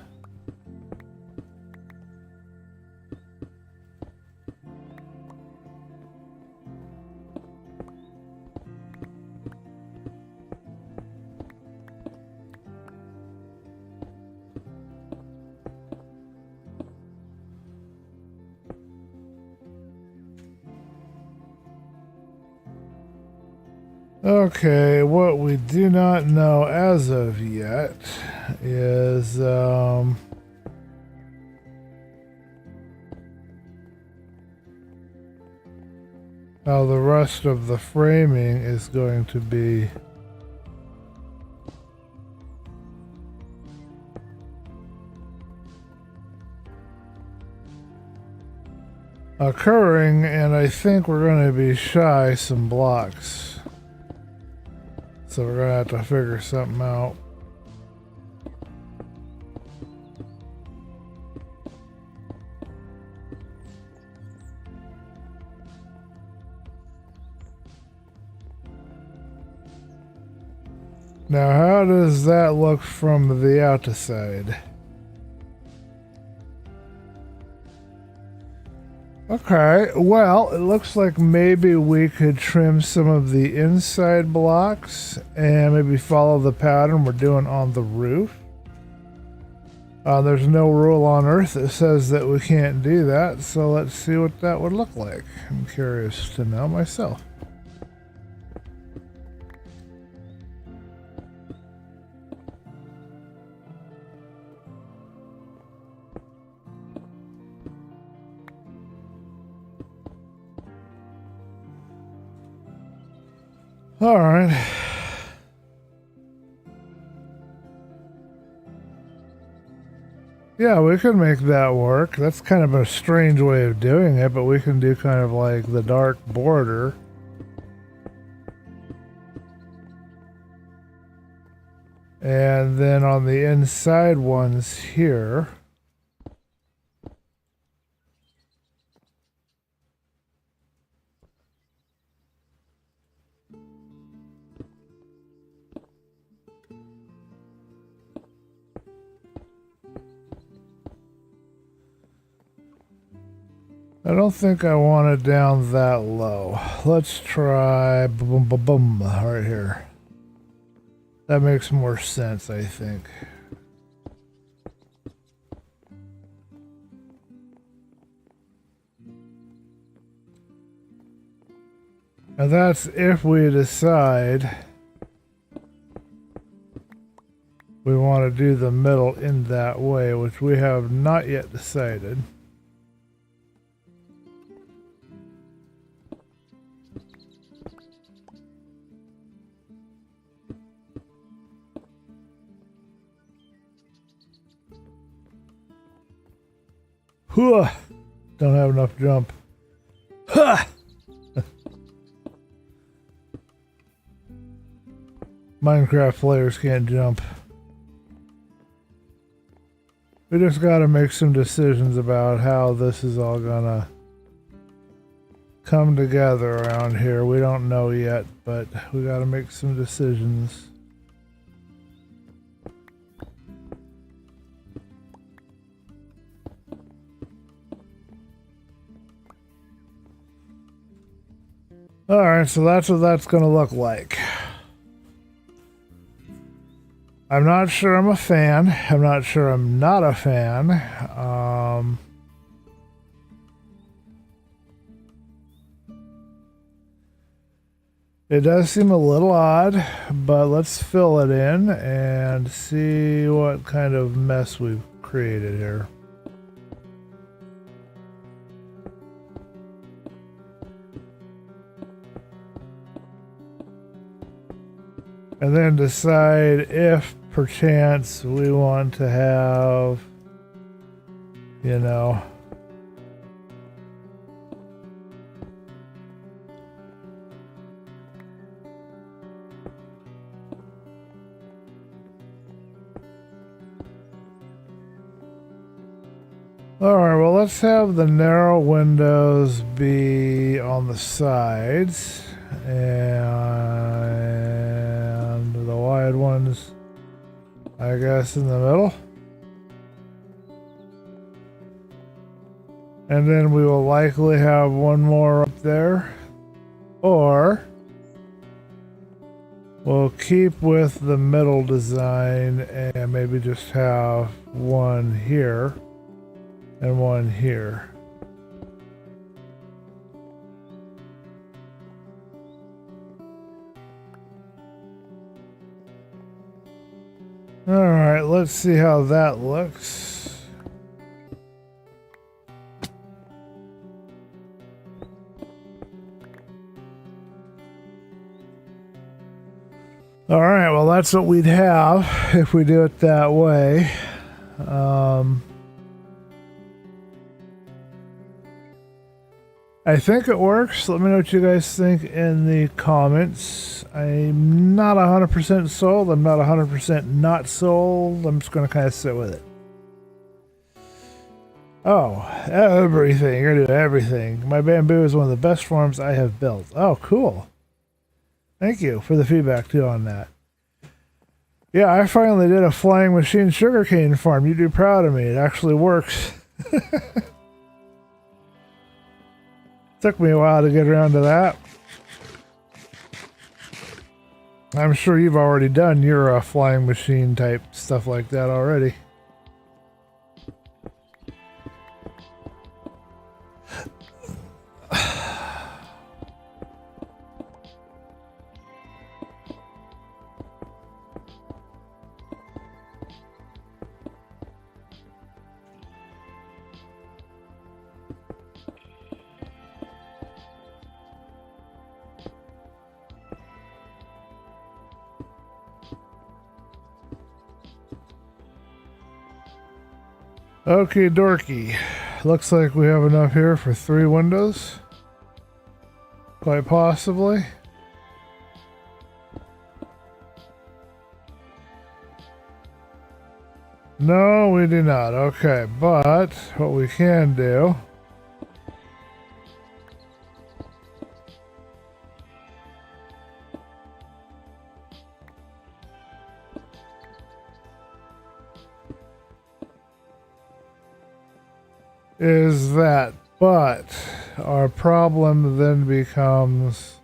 Okay, what we do not know as of yet is how the rest of the framing is going to be occurring, and I think we're going to be shy some blocks. So we're going to have to figure something out. Now, how does that look from the outside? Okay, well, it looks like maybe we could trim some of the inside blocks and maybe follow the pattern we're doing on the roof. There's no rule on earth that says that we can't do that, so let's see what that would look like. I'm curious to know myself. All right. Yeah, we can make that work. That's kind of a strange way of doing it, but we can do kind of like the dark border. And then on the inside ones here, I don't think I want it down that low. Let's try boom, boom, boom, right here. That makes more sense, I think. And that's if we decide we want to do the middle in that way, which we have not yet decided. Don't have enough jump. Minecraft players can't jump. We just gotta make some decisions about how this is all gonna come together around here. We don't know yet, but we gotta make some decisions. Alright, so that's what that's gonna look like. I'm not sure I'm a fan. I'm not sure I'm not a fan. It does seem a little odd, but let's fill it in and see what kind of mess we've created here. And then decide if perchance we want to have, you know, alright, well, let's have the narrow windows be on the sides and the wide ones, I guess, in the middle. And then we will likely have one more up there. Or we'll keep with the middle design and maybe just have one here and one here. Alright, let's see how that looks. Alright, well, that's what we'd have if we do it that way. I think it works. Let me know what you guys think in the comments. I'm not 100% sold. I'm not 100% not sold. I'm just going to kind of sit with it. Oh, everything. You're going to do everything. My bamboo is one of the best forms I have built. Oh, cool. Thank you for the feedback, too, on that. Yeah, I finally did a flying machine sugarcane farm. You'd be proud of me. It actually works. Took me a while to get around to that. I'm sure you've already done your flying machine type stuff like that already. Okie dokie. Looks like we have enough here for 3 windows. Quite possibly. No, we do not. Okay, but what we can do is that, but our problem then becomes,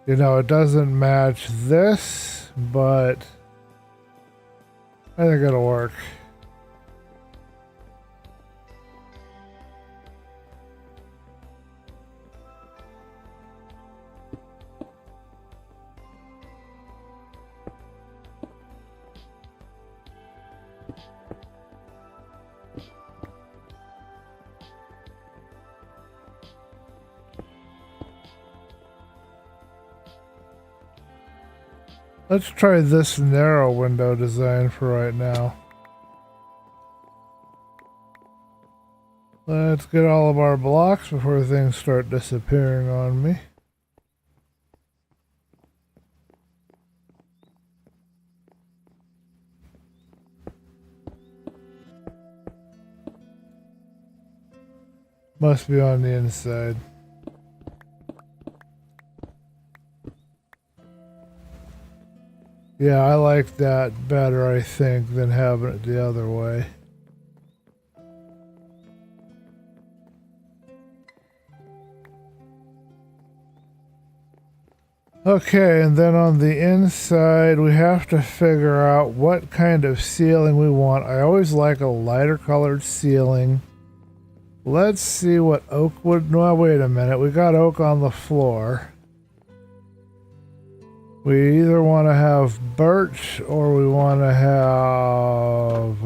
you know, it doesn't match this, but I think it'll work. Let's try this narrow window design for right now. Let's get all of our blocks before things start disappearing on me. Must be on the inside. Yeah, I like that better, I think, than having it the other way. Okay, and then on the inside, we have to figure out what kind of ceiling we want. I always like a lighter colored ceiling. Let's see what oak would... No, wait a minute. We got oak on the floor. We either want to have birch or we want to have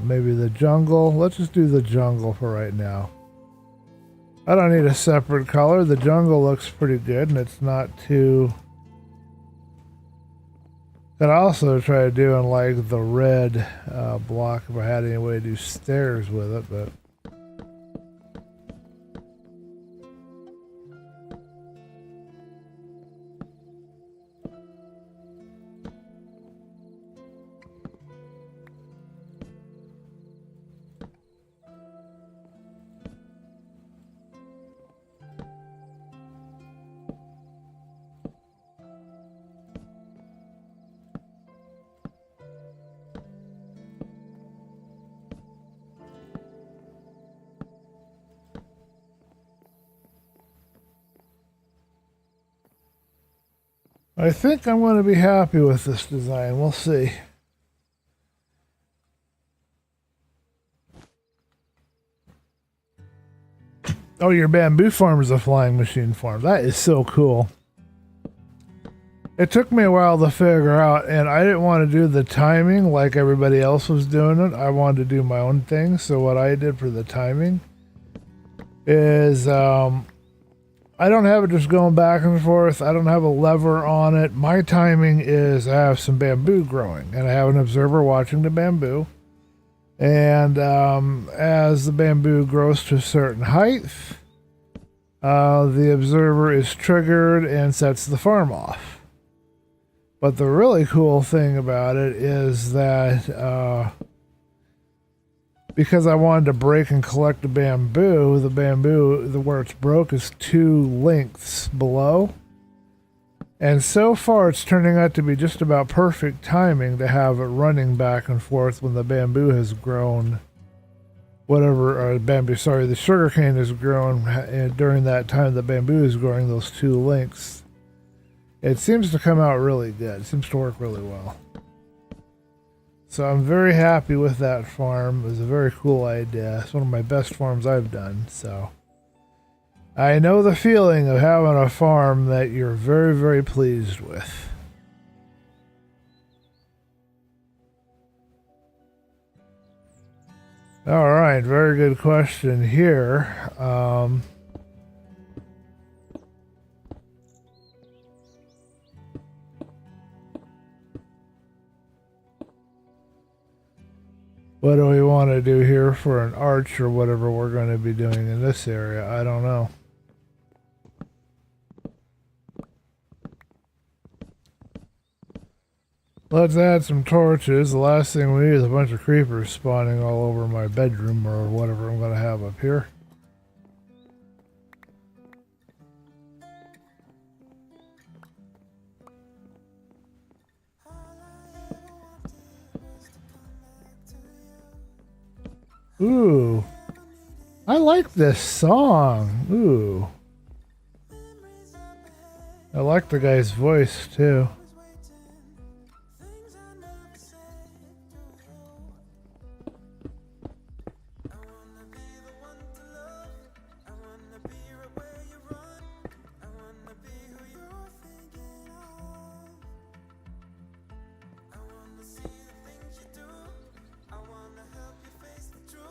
maybe the jungle. Let's just do the jungle for right now. I don't need a separate color. The jungle looks pretty good and it's not too... Could also try doing like the red block if I had any way to do stairs with it, but... I think I'm going to be happy with this design. We'll see. Oh, your bamboo farm is a flying machine farm. That is so cool. It took me a while to figure out, and I didn't want to do the timing like everybody else was doing it. I wanted to do my own thing. So what I did for the timing is I don't have it just going back and forth. I don't have a lever on it. My timing is I have some bamboo growing, and I have an observer watching the bamboo. And as the bamboo grows to a certain height, the observer is triggered and sets the farm off. But the really cool thing about it is that because I wanted to break and collect the bamboo, where it's broke is 2 lengths below. And so far it's turning out to be just about perfect timing to have it running back and forth when the bamboo has grown. The sugarcane has grown, and during that time the bamboo is growing those 2 lengths. It seems to come out really good. It seems to work really well. So I'm very happy with that farm. It was a very cool idea. It's one of my best farms I've done. So I know the feeling of having a farm that you're very, very pleased with. All right, very good question here. What do we want to do here for an arch or whatever we're going to be doing in this area? I don't know. Let's add some torches. The last thing we need is a bunch of creepers spawning all over my bedroom or whatever I'm going to have up here. Ooh. I like this song. Ooh. I like the guy's voice too.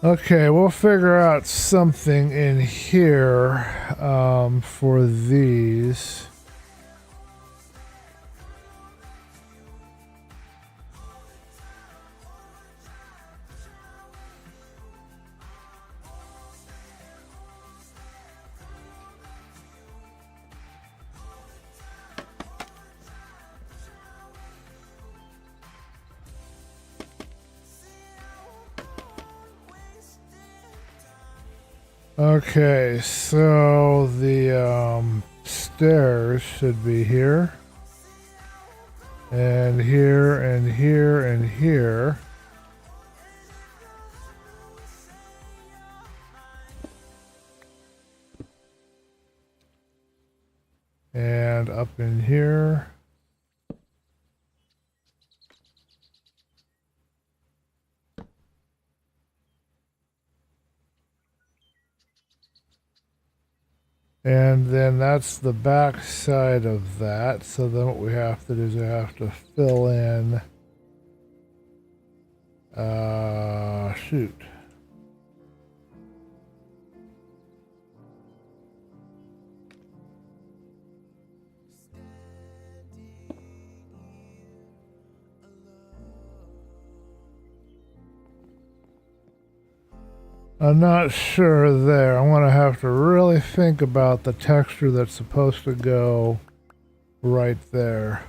Okay, we'll figure out something in here for these. Okay, so the stairs should be here, and here, and here, and here. And up in here. And then that's the back side of that. So then what we have to do is we have to fill in, shoot. I'm not sure there. I'm going to have to really think about the texture that's supposed to go right there.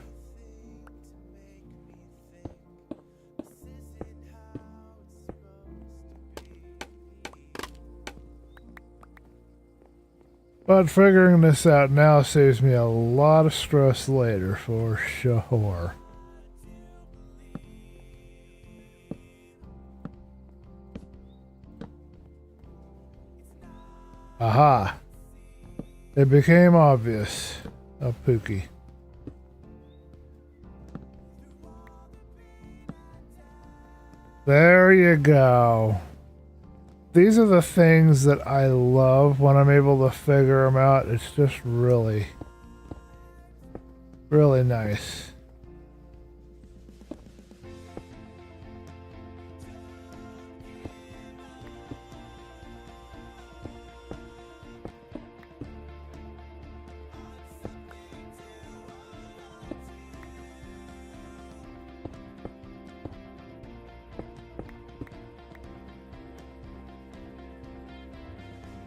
But figuring this out now saves me a lot of stress later, for sure. Aha! It became obvious. Oh, Pookie. There you go. These are the things that I love when I'm able to figure them out. It's just really, really nice.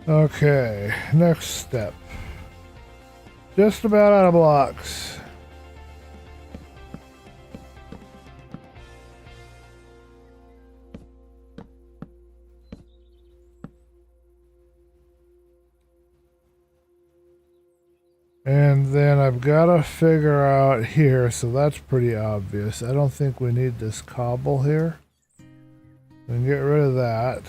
Okay, next step. Just about out of blocks. And then I've got to figure out here, so that's pretty obvious. I don't think we need this cobble here. We can get rid of that.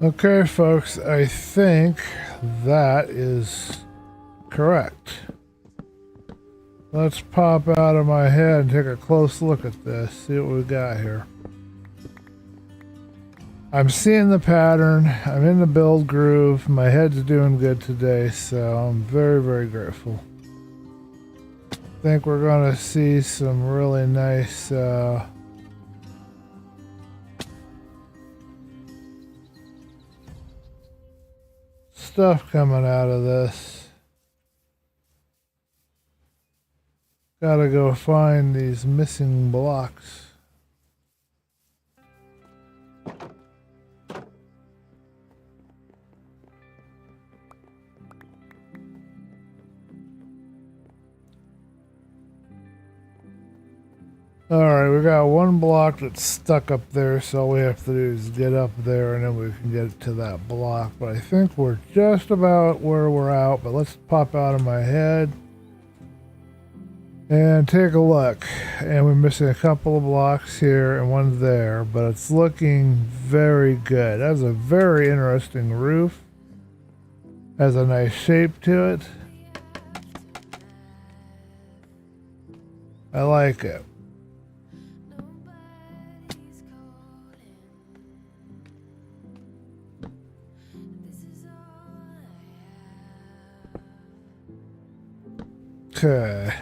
Okay, folks, I think that is correct. Let's pop out of my head and take a close look at this, see what we got here. I'm seeing the pattern, I'm in the build groove, my head's doing good today, so I'm very, very grateful. I think we're gonna see some really nice stuff coming out of this. Gotta go find these missing blocks. Alright, we got one block that's stuck up there, so all we have to do is get up there and then we can get to that block. But I think we're just about where we're out, but let's pop out of my head and take a look. And we're missing a couple of blocks here and one there, but it's looking very good. That's a very interesting roof. Has a nice shape to it. I like it. Okay.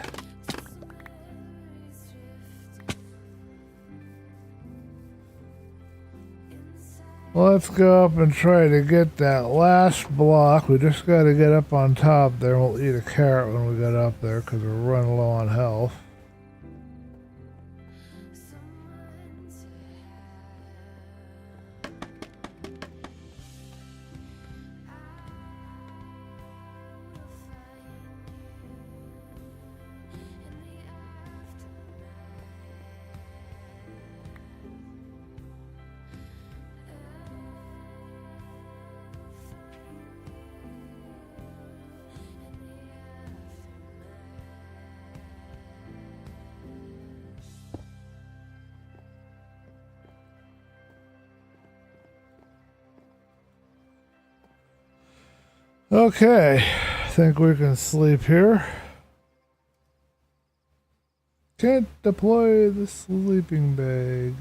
Let's go up and try to get that last block. We just got to get up on top there. We'll eat a carrot when we get up there because we're running low on health. Okay, I think we can sleep here. Can't deploy the sleeping bag.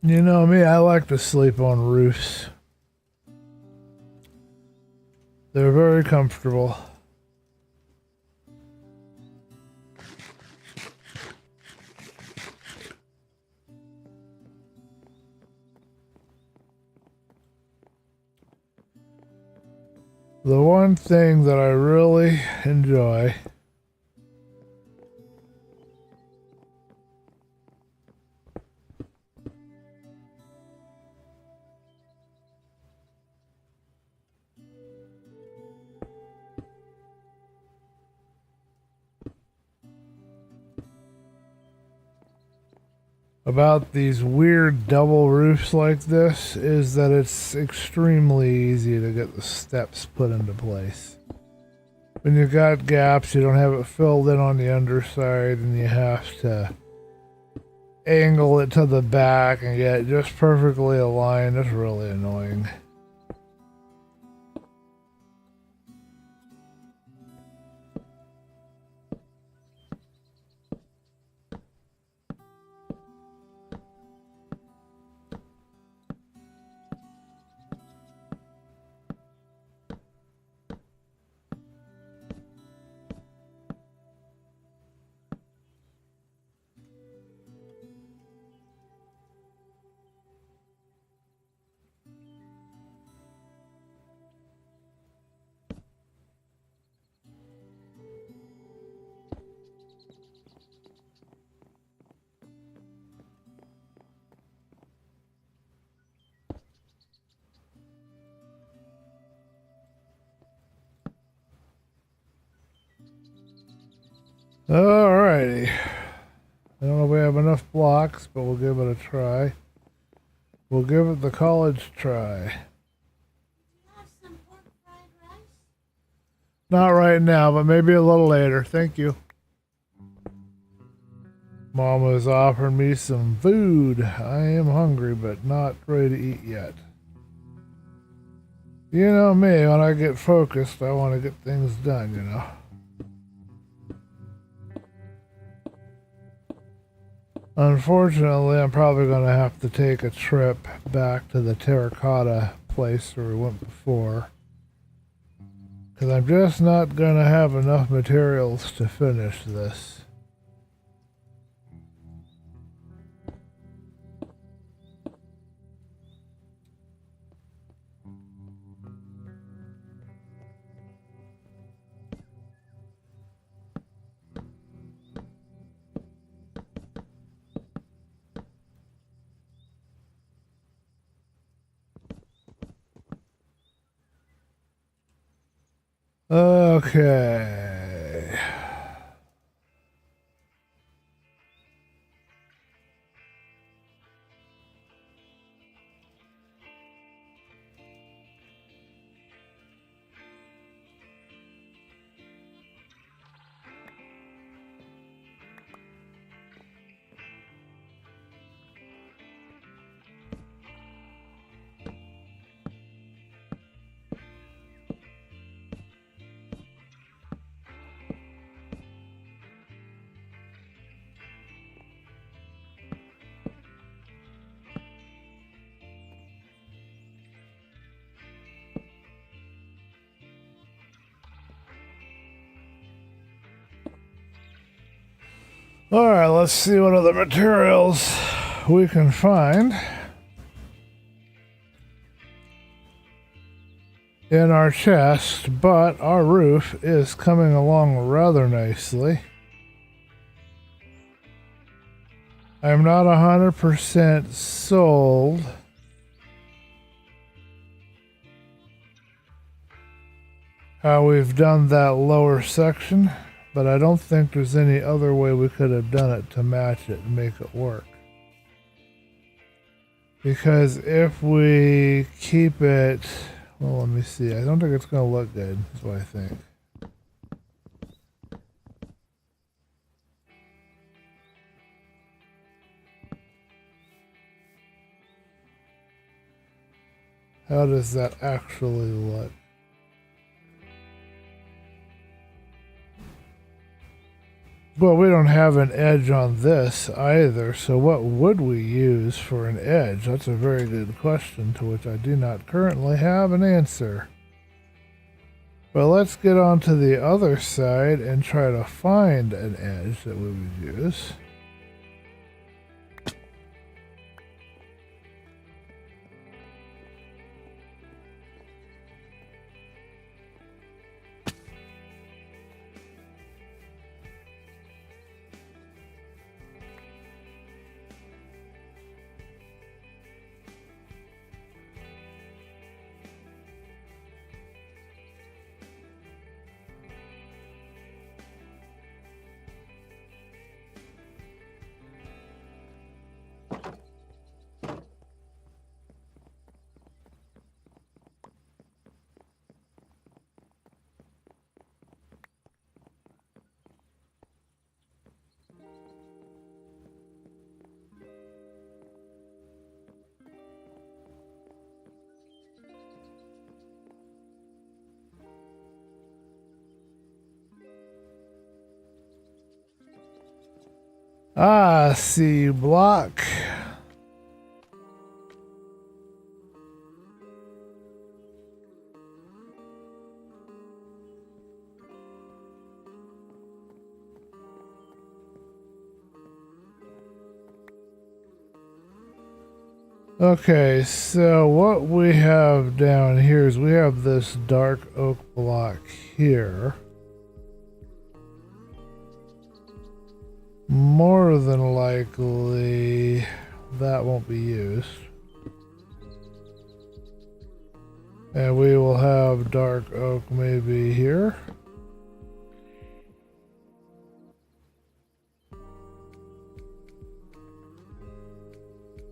You know me, I like to sleep on roofs. They're very comfortable. The one thing that I really enjoy about these weird double roofs like this is that it's extremely easy to get the steps put into place. When you got gaps, you don't have it filled in on the underside and you have to angle it to the back and get it just perfectly aligned. It's really annoying. Alrighty. I don't know if we have enough blocks, but we'll give it a try. We'll give it the college try. Have some pork fried rice? Not right now, but maybe a little later. Thank you. Mama's offering me some food. I am hungry, but not ready to eat yet. You know me, when I get focused, I want to get things done, you know. Unfortunately, I'm probably going to have to take a trip back to the terracotta place where we went before. Because I'm just not going to have enough materials to finish this. Okay. Alright, let's see what other materials we can find in our chest, but our roof is coming along rather nicely. I'm not 100% sold how we've done that lower section. But I don't think there's any other way we could have done it to match it and make it work. Because if we keep it, well, let me see. I don't think it's going to look good. That's what I think. How does that actually look? Well, we don't have an edge on this either, so what would we use for an edge? That's a very good question to which I do not currently have an answer. But let's get on to the other side and try to find an edge that we would use. Ah, see you, block. Okay, so what we have down here is we have this dark oak block here. More than likely, that won't be used. And we will have dark oak maybe here.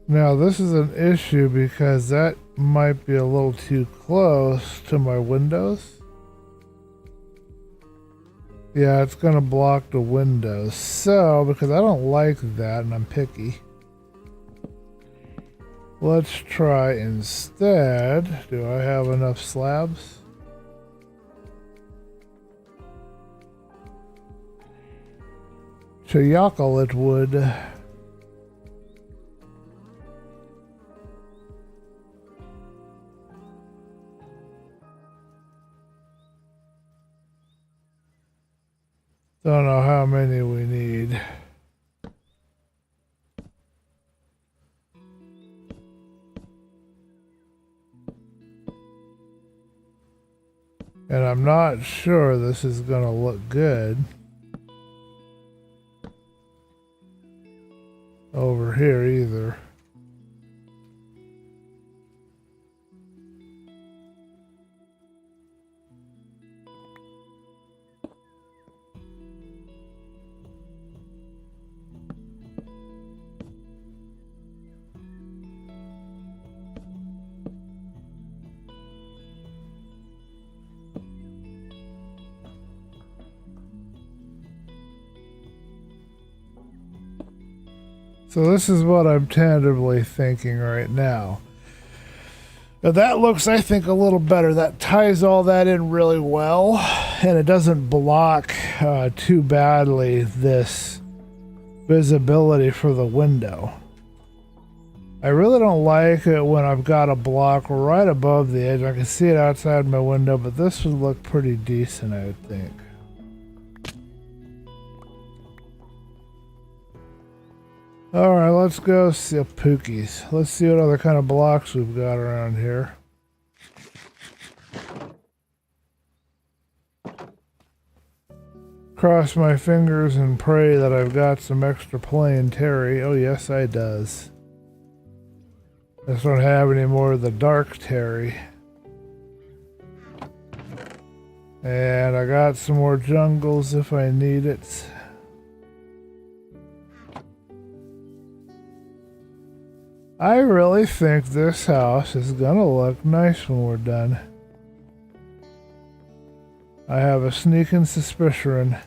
Now this is an issue because that might be a little too close to my windows. Yeah, it's going to block the windows. So, because I don't like that and I'm picky, let's try instead. Do I have enough slabs? Chocolate wood. Don't know how many we need. And I'm not sure this is going to look good over here either. So this is what I'm tentatively thinking right now. Now that looks, I think, a little better. That ties all that in really well, and it doesn't block too badly this visibility for the window. I really don't like it when I've got a block right above the edge. I can see it outside my window, but this would look pretty decent, I would think. Alright, let's go see Pookies. Let's see what other kind of blocks we've got around here. Cross my fingers and pray that I've got some extra plain terry. Oh yes, I does. I just don't have any more of the dark terry. And I got some more jungles if I need it. I really think this house is gonna look nice when we're done. I have a sneaking suspicion.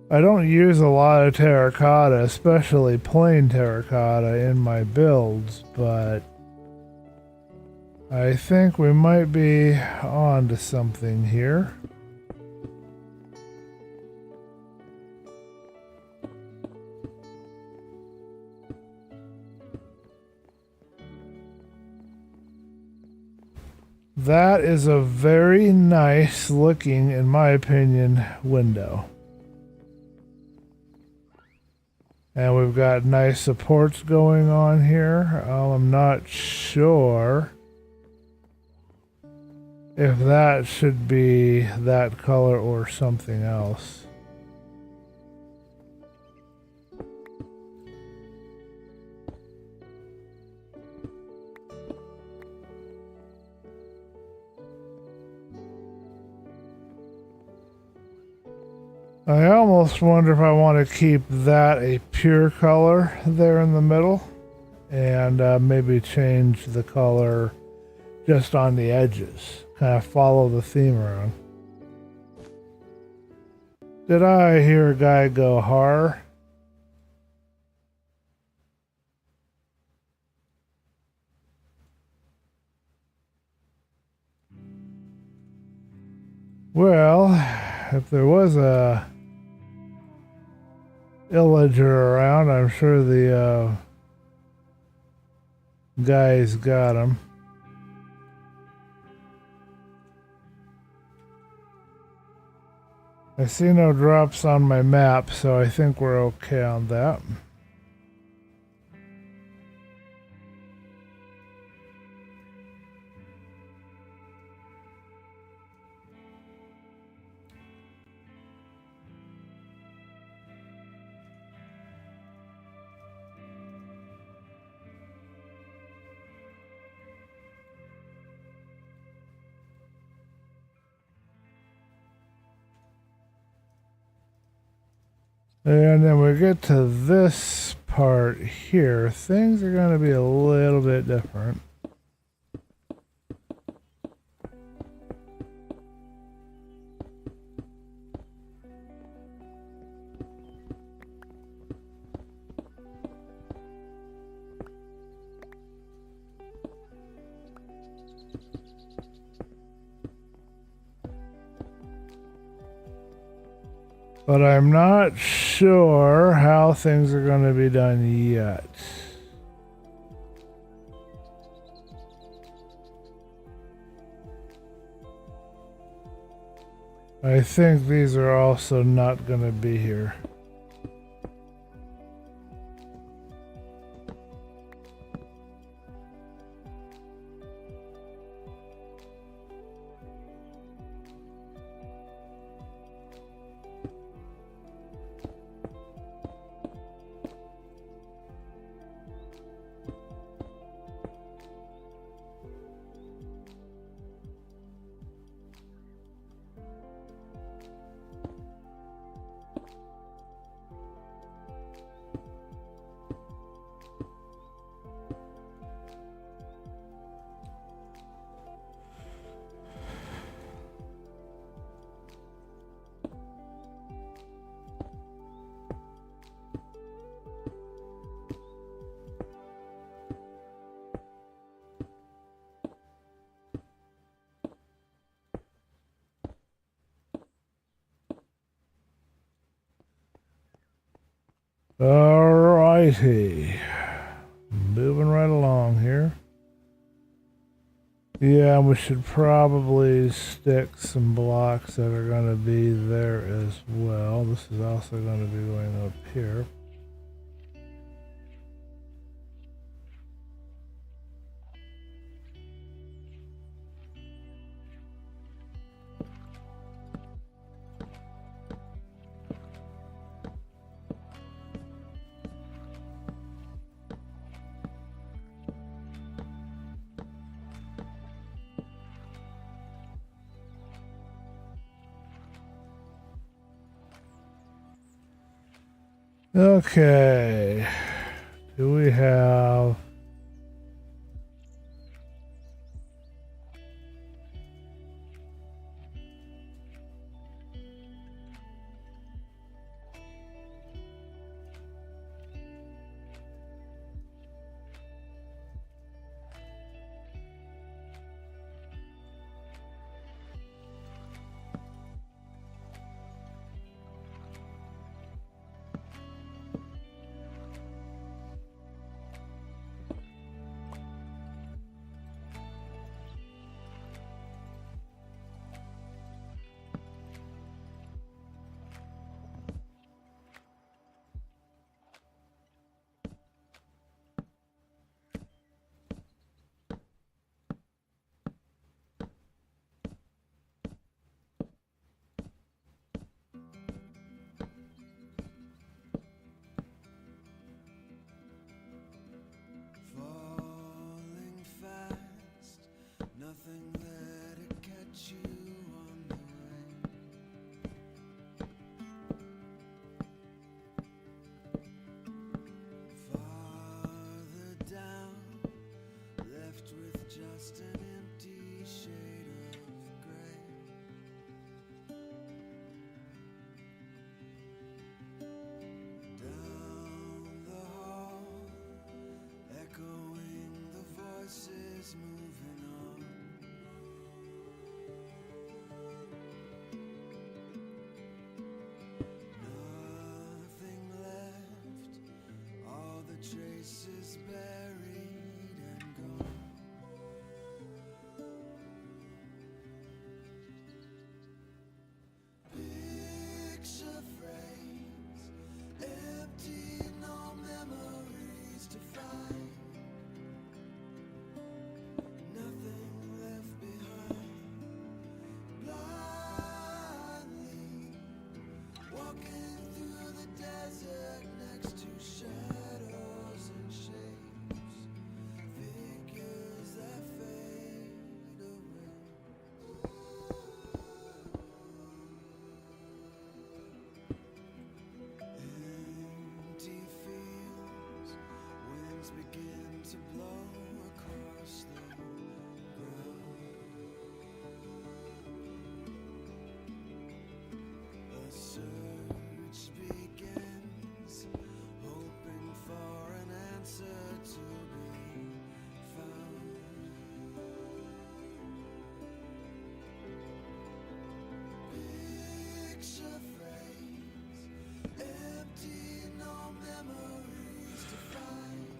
I don't use a lot of terracotta, especially plain terracotta, in my builds, but I think we might be on to something here. That is a very nice looking, in my opinion, window. And we've got nice supports going on here. I'm not sure if that should be that color or something else. I almost wonder if I want to keep that a pure color there in the middle and maybe change the color just on the edges. Kind of follow the theme around. Did I hear a guy go har? Well, if there was a illager around, I'm sure the guys got him. I see no drops on my map, so I think we're okay on that. And then we get to this part here, things are going to be a little bit different. But I'm not sure how things are going to be done yet. I think these are also not going to be here. Alrighty, moving right along here. Yeah, we should probably stick some blocks that are going to be there as well. This is also going to be going up here. Okay, do we have...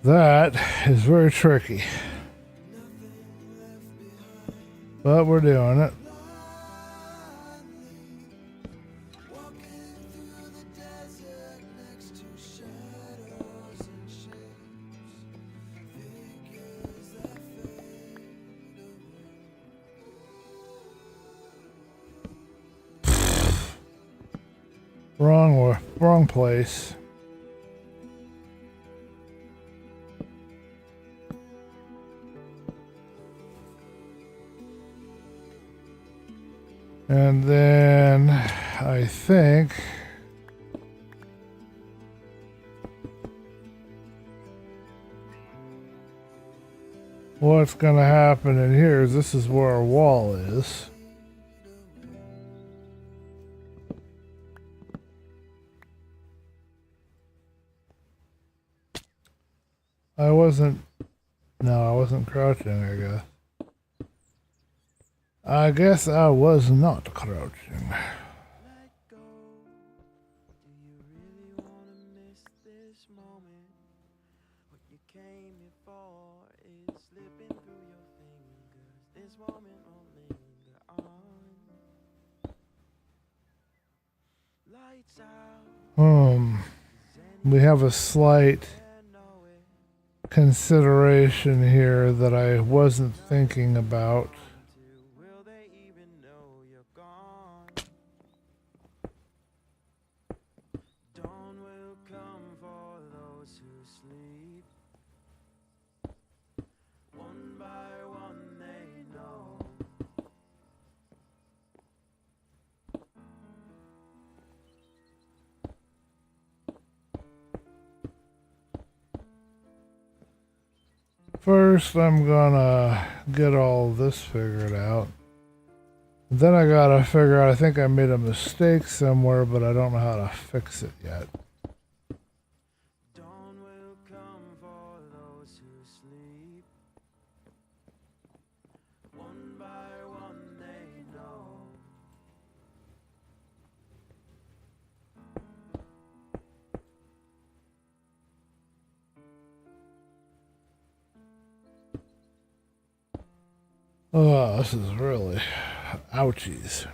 That is very tricky. But we're doing it. Wrong place. And then I think what's going to happen in here is this is where our wall is. I wasn't crouching, I guess I was not crouching. We have a slight consideration here that I wasn't thinking about. First, I'm gonna get all this figured out. Then I gotta figure out, I think I made a mistake somewhere, but I don't know how to fix it yet. Oh, this is really ouchies.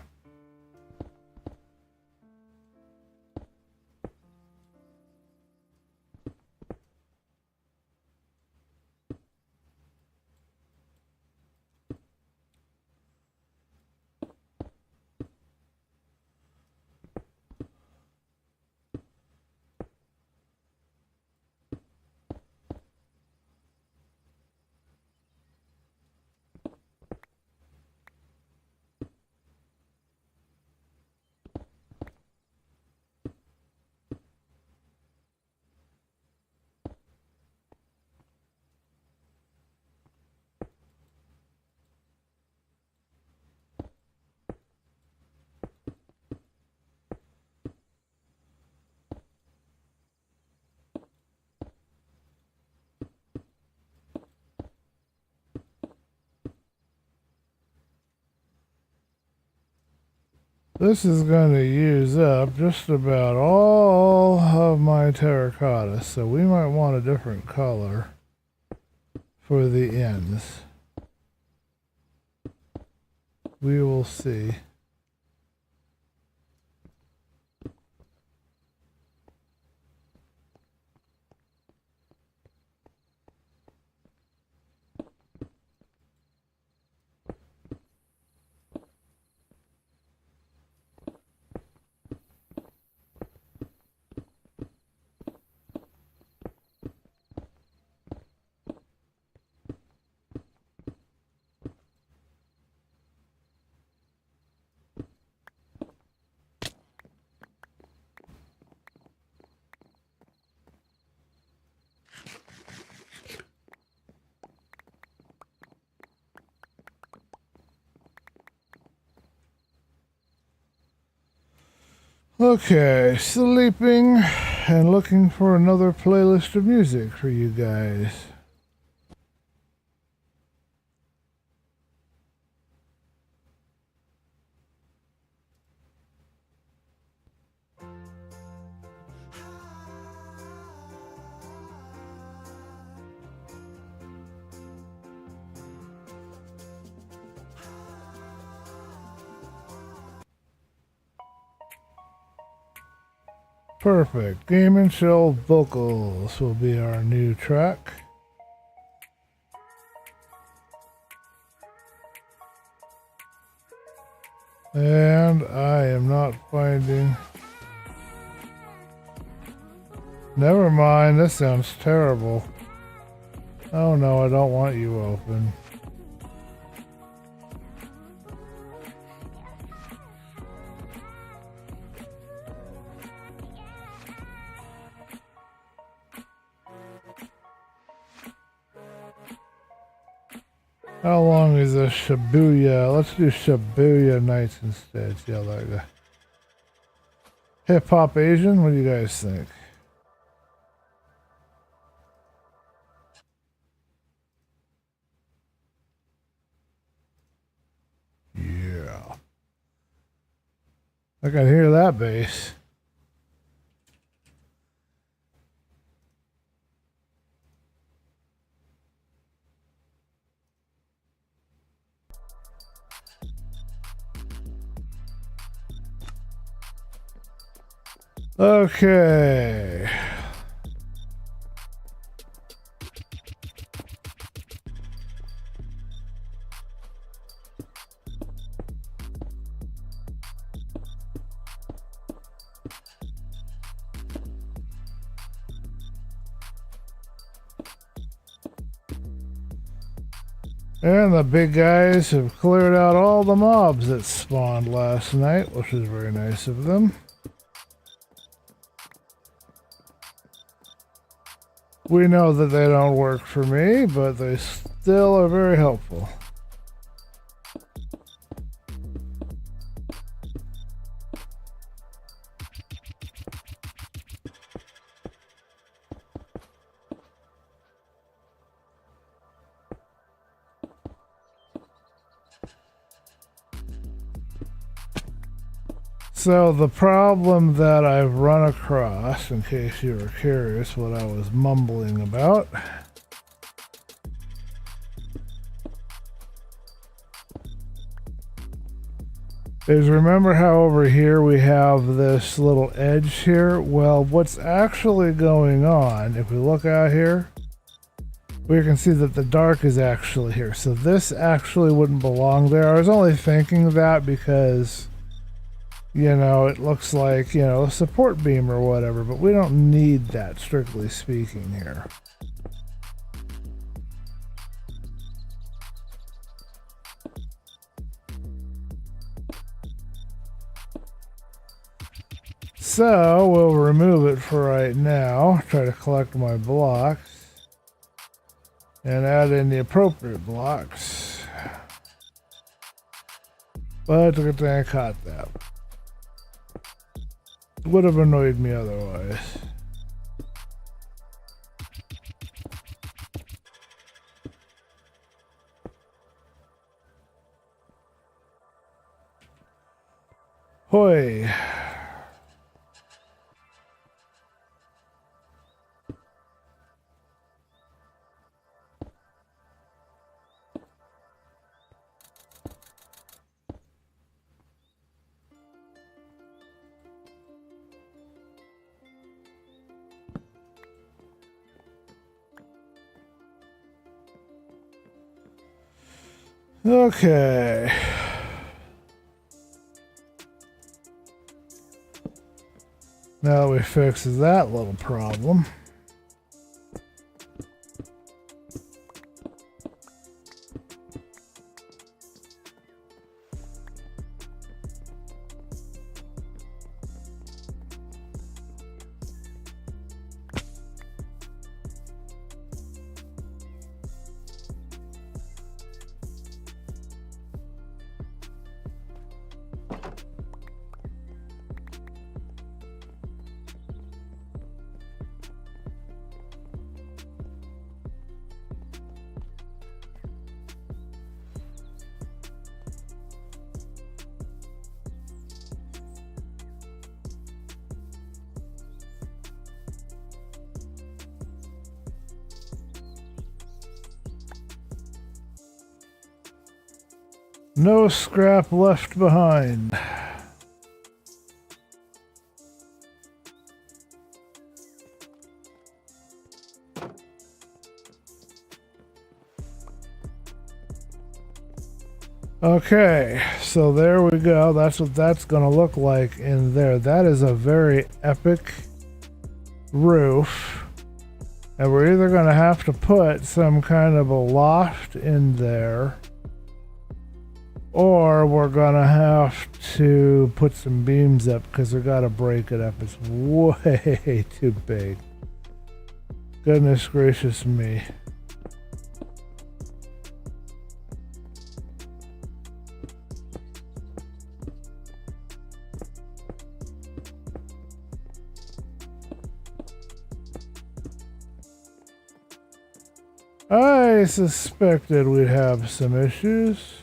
This is going to use up just about all of my terracotta, so we might want a different color for the ends. We will see. Okay, sleeping and looking for another playlist of music for you guys. Perfect. Game and Chill Vocals will be our new track. And I am not finding... Never mind, this sounds terrible. Oh no, I don't want you open. How long is this Shibuya? Let's do Shibuya Nights instead. See how that goes. Hip Hop Asian? What do you guys think? Yeah. I can hear that bass. Okay. And the big guys have cleared out all the mobs that spawned last night, which is very nice of them. We know that they don't work for me, but they still are very helpful. So the problem that I've run across, in case you were curious what I was mumbling about, is remember how over here we have this little edge here? Well, what's actually going on, if we look out here, we can see that the dark is actually here. So this actually wouldn't belong there. I was only thinking that because... you know, it looks like, you know, a support beam or whatever, but we don't need that, strictly speaking, here. So, we'll remove it for right now, try to collect my blocks, and add in the appropriate blocks. But good thing I caught that. Would have annoyed me otherwise. Hoi. Okay. Now we fix that little problem. No scrap left behind. Okay, so there we go. That's what that's going to look like in there. That is a very epic roof. And we're either going to have to put some kind of a loft in there, or we're going to have to put some beams up because we've got to break it up. It's way too big. Goodness gracious me. I suspected we'd have some issues.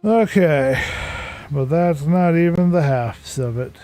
Okay, but that's not even the halves of it.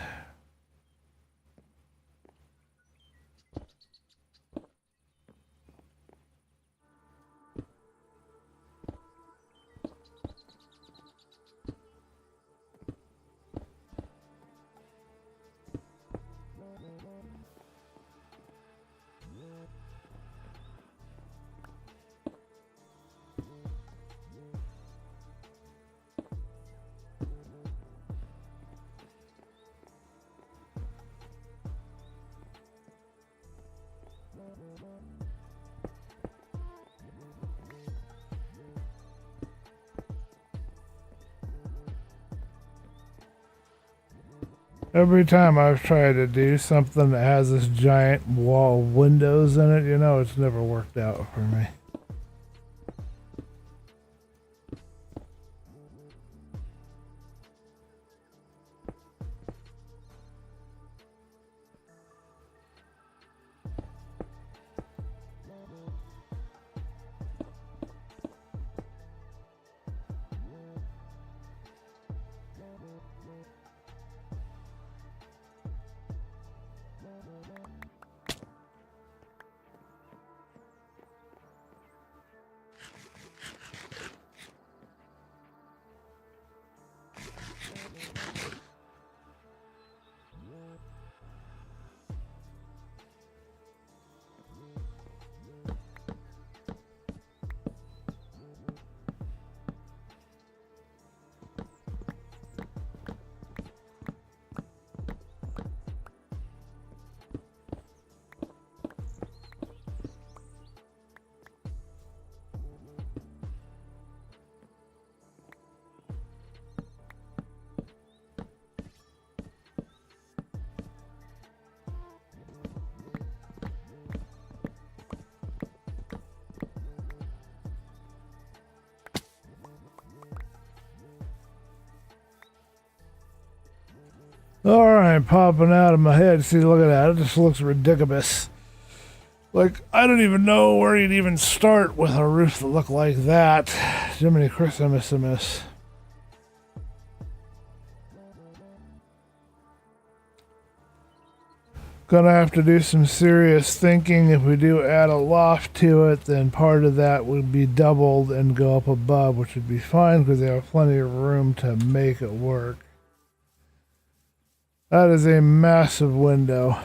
Every time I've tried to do something that has this giant wall of windows in it, you know, it's never worked out for me. Alright, popping out of my head. See, look at that. It just looks ridiculous. Like, I don't even know where you'd even start with a roof that looked like that. Jiminy Christmas. Gonna have to do some serious thinking. If we do add a loft to it, then part of that would be doubled and go up above, which would be fine because they have plenty of room to make it work. That is a massive window.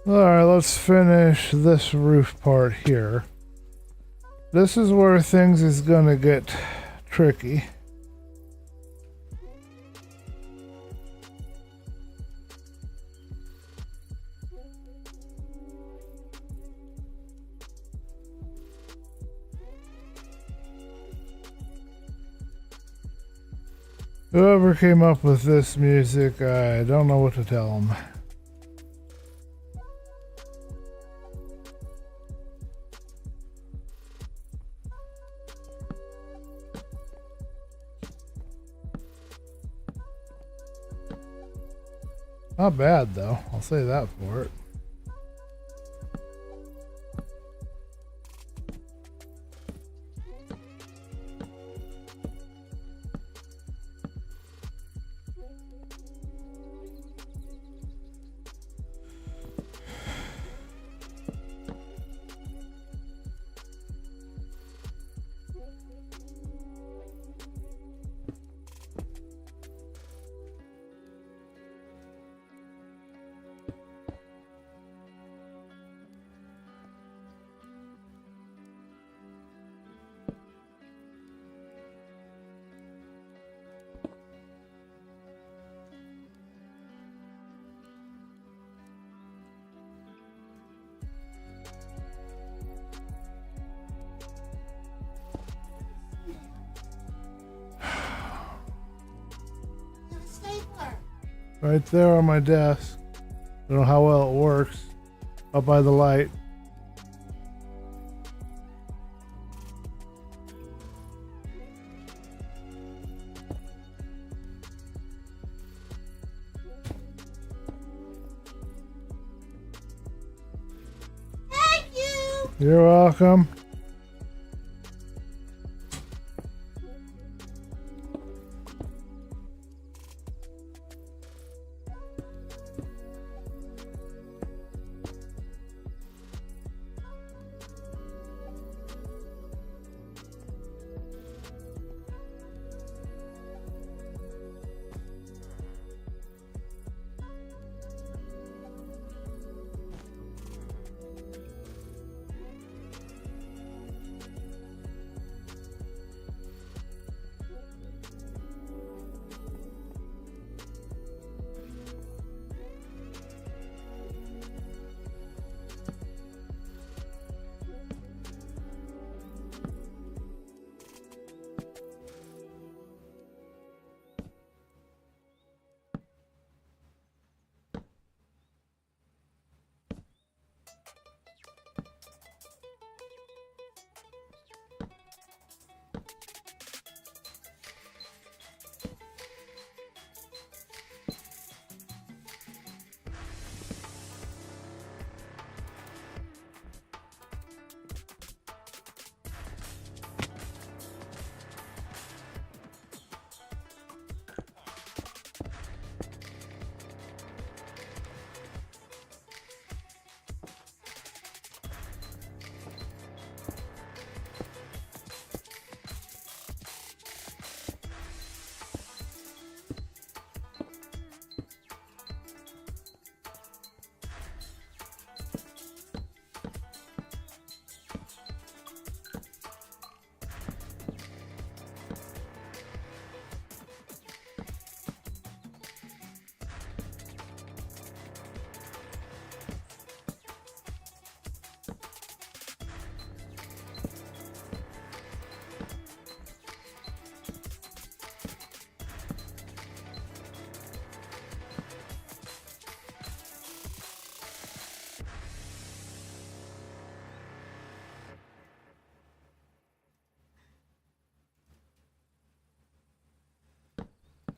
Alright, let's finish this roof part here. This is where things is gonna get tricky. Whoever came up with this music, I don't know what to tell them. Not bad though, I'll say that for it. Right there on my desk. I don't know how well it works. Up by the light. Thank you. You're welcome.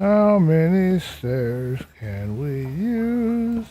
How many stairs can we use?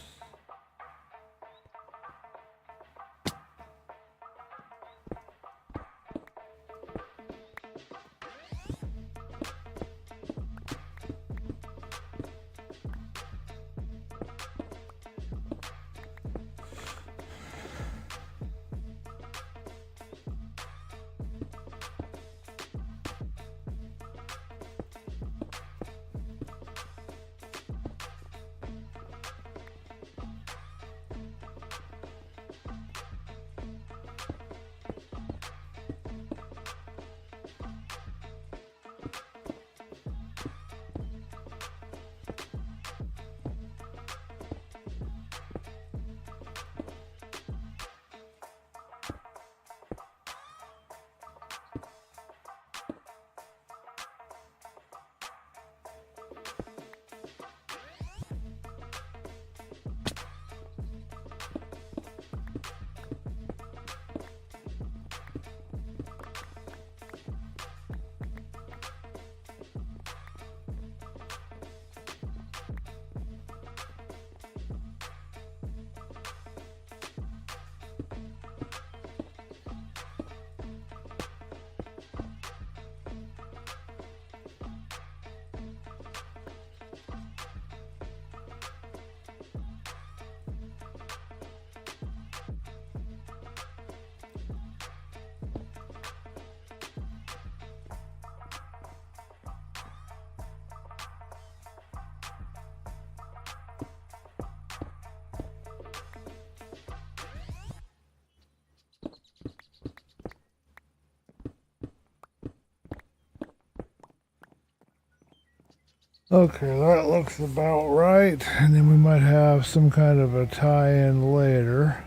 Okay, that looks about right. And then we might have some kind of a tie-in later.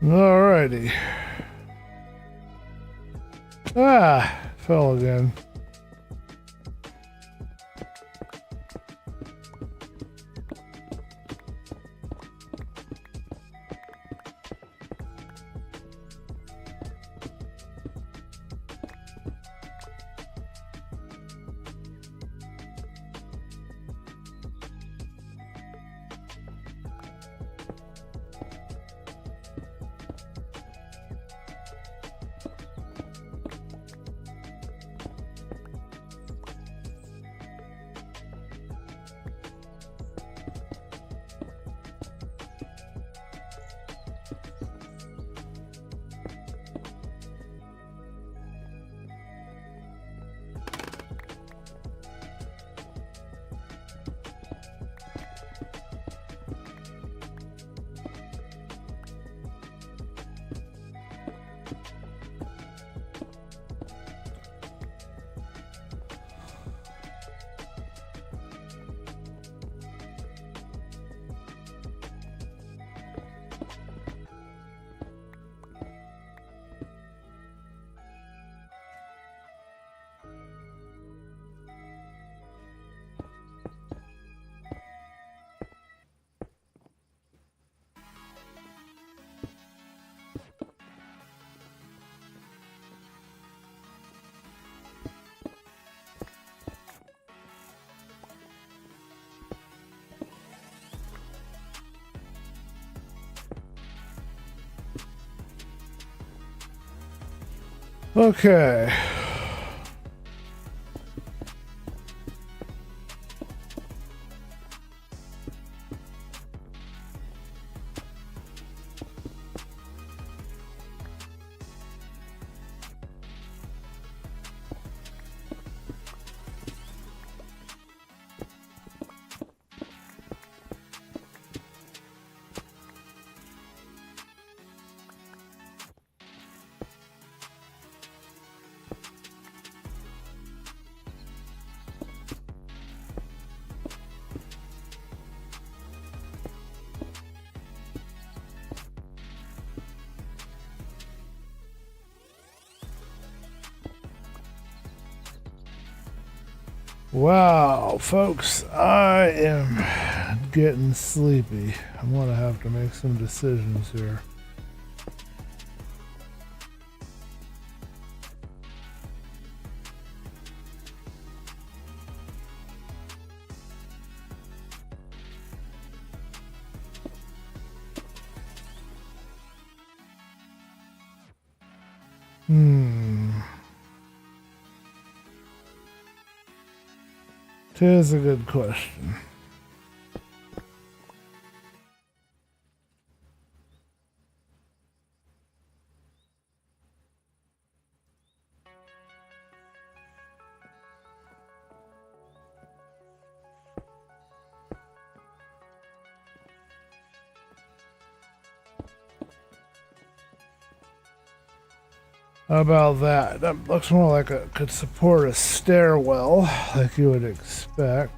Alrighty. Ah, fell again. Okay. Wow, folks, I am getting sleepy. I'm gonna have to make some decisions here. Tis a good question. How about that? That looks more like it could support a stairwell, like you would expect.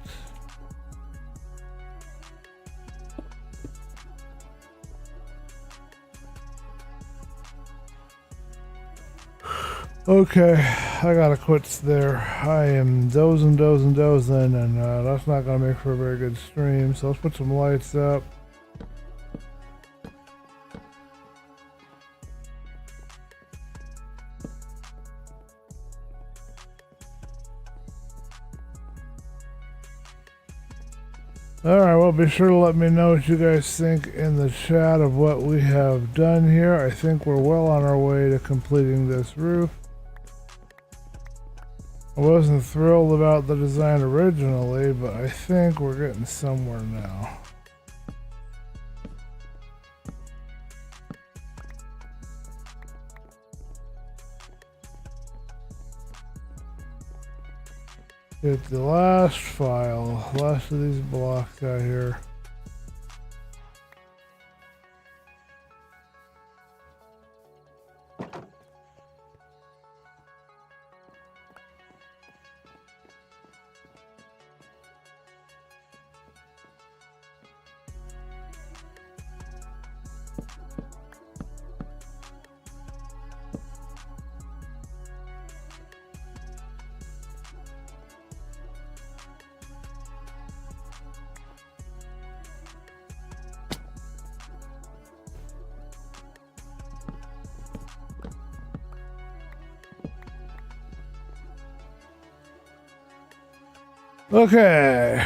Okay, I gotta quit there. I am dozing, and that's not gonna make for a very good stream. So let's put some lights up. Alright, well, be sure to let me know what you guys think in the chat of what we have done here. I think we're well on our way to completing this roof. I wasn't thrilled about the design originally, but I think we're getting somewhere now. Get the last file, last of these blocks out here. Okay.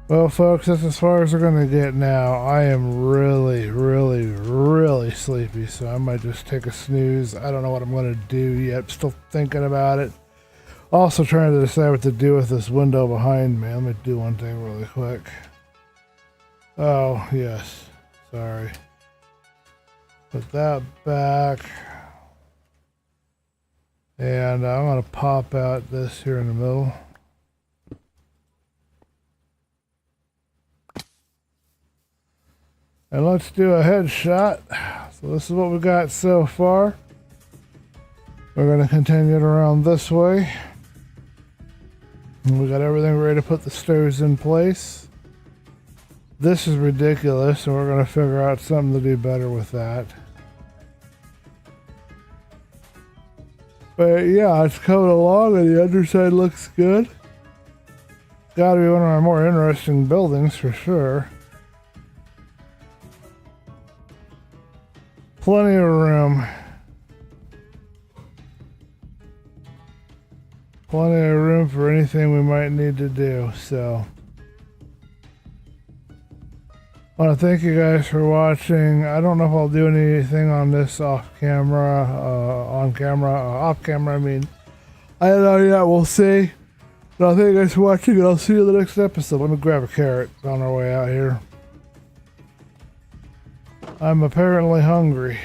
Well, folks, that's as far as we're going to get now. I am really sleepy, so I might just take a snooze. I don't know what I'm going to do yet. Still thinking about it. Also trying to decide what to do with this window behind me. Let me do one thing really quick. Oh, yes. Sorry. Put that back. And I'm going to pop out this here in the middle. And let's do a headshot. So this is what we got so far. We're going to continue it around this way. And we got everything ready to put the stairs in place. This is ridiculous, and we're going to figure out something to do better with that. But yeah, it's coming along and the underside looks good. Gotta be one of our more interesting buildings for sure. Plenty of room. Plenty of room for anything we might need to do, so. I want to thank you guys for watching. I don't know if I'll do anything on this off camera, off camera, I mean. I don't know yet, we'll see. But I'll thank you guys for watching, and I'll see you in the next episode. Let me grab a carrot on our way out here. I'm apparently hungry.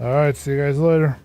Alright, see you guys later.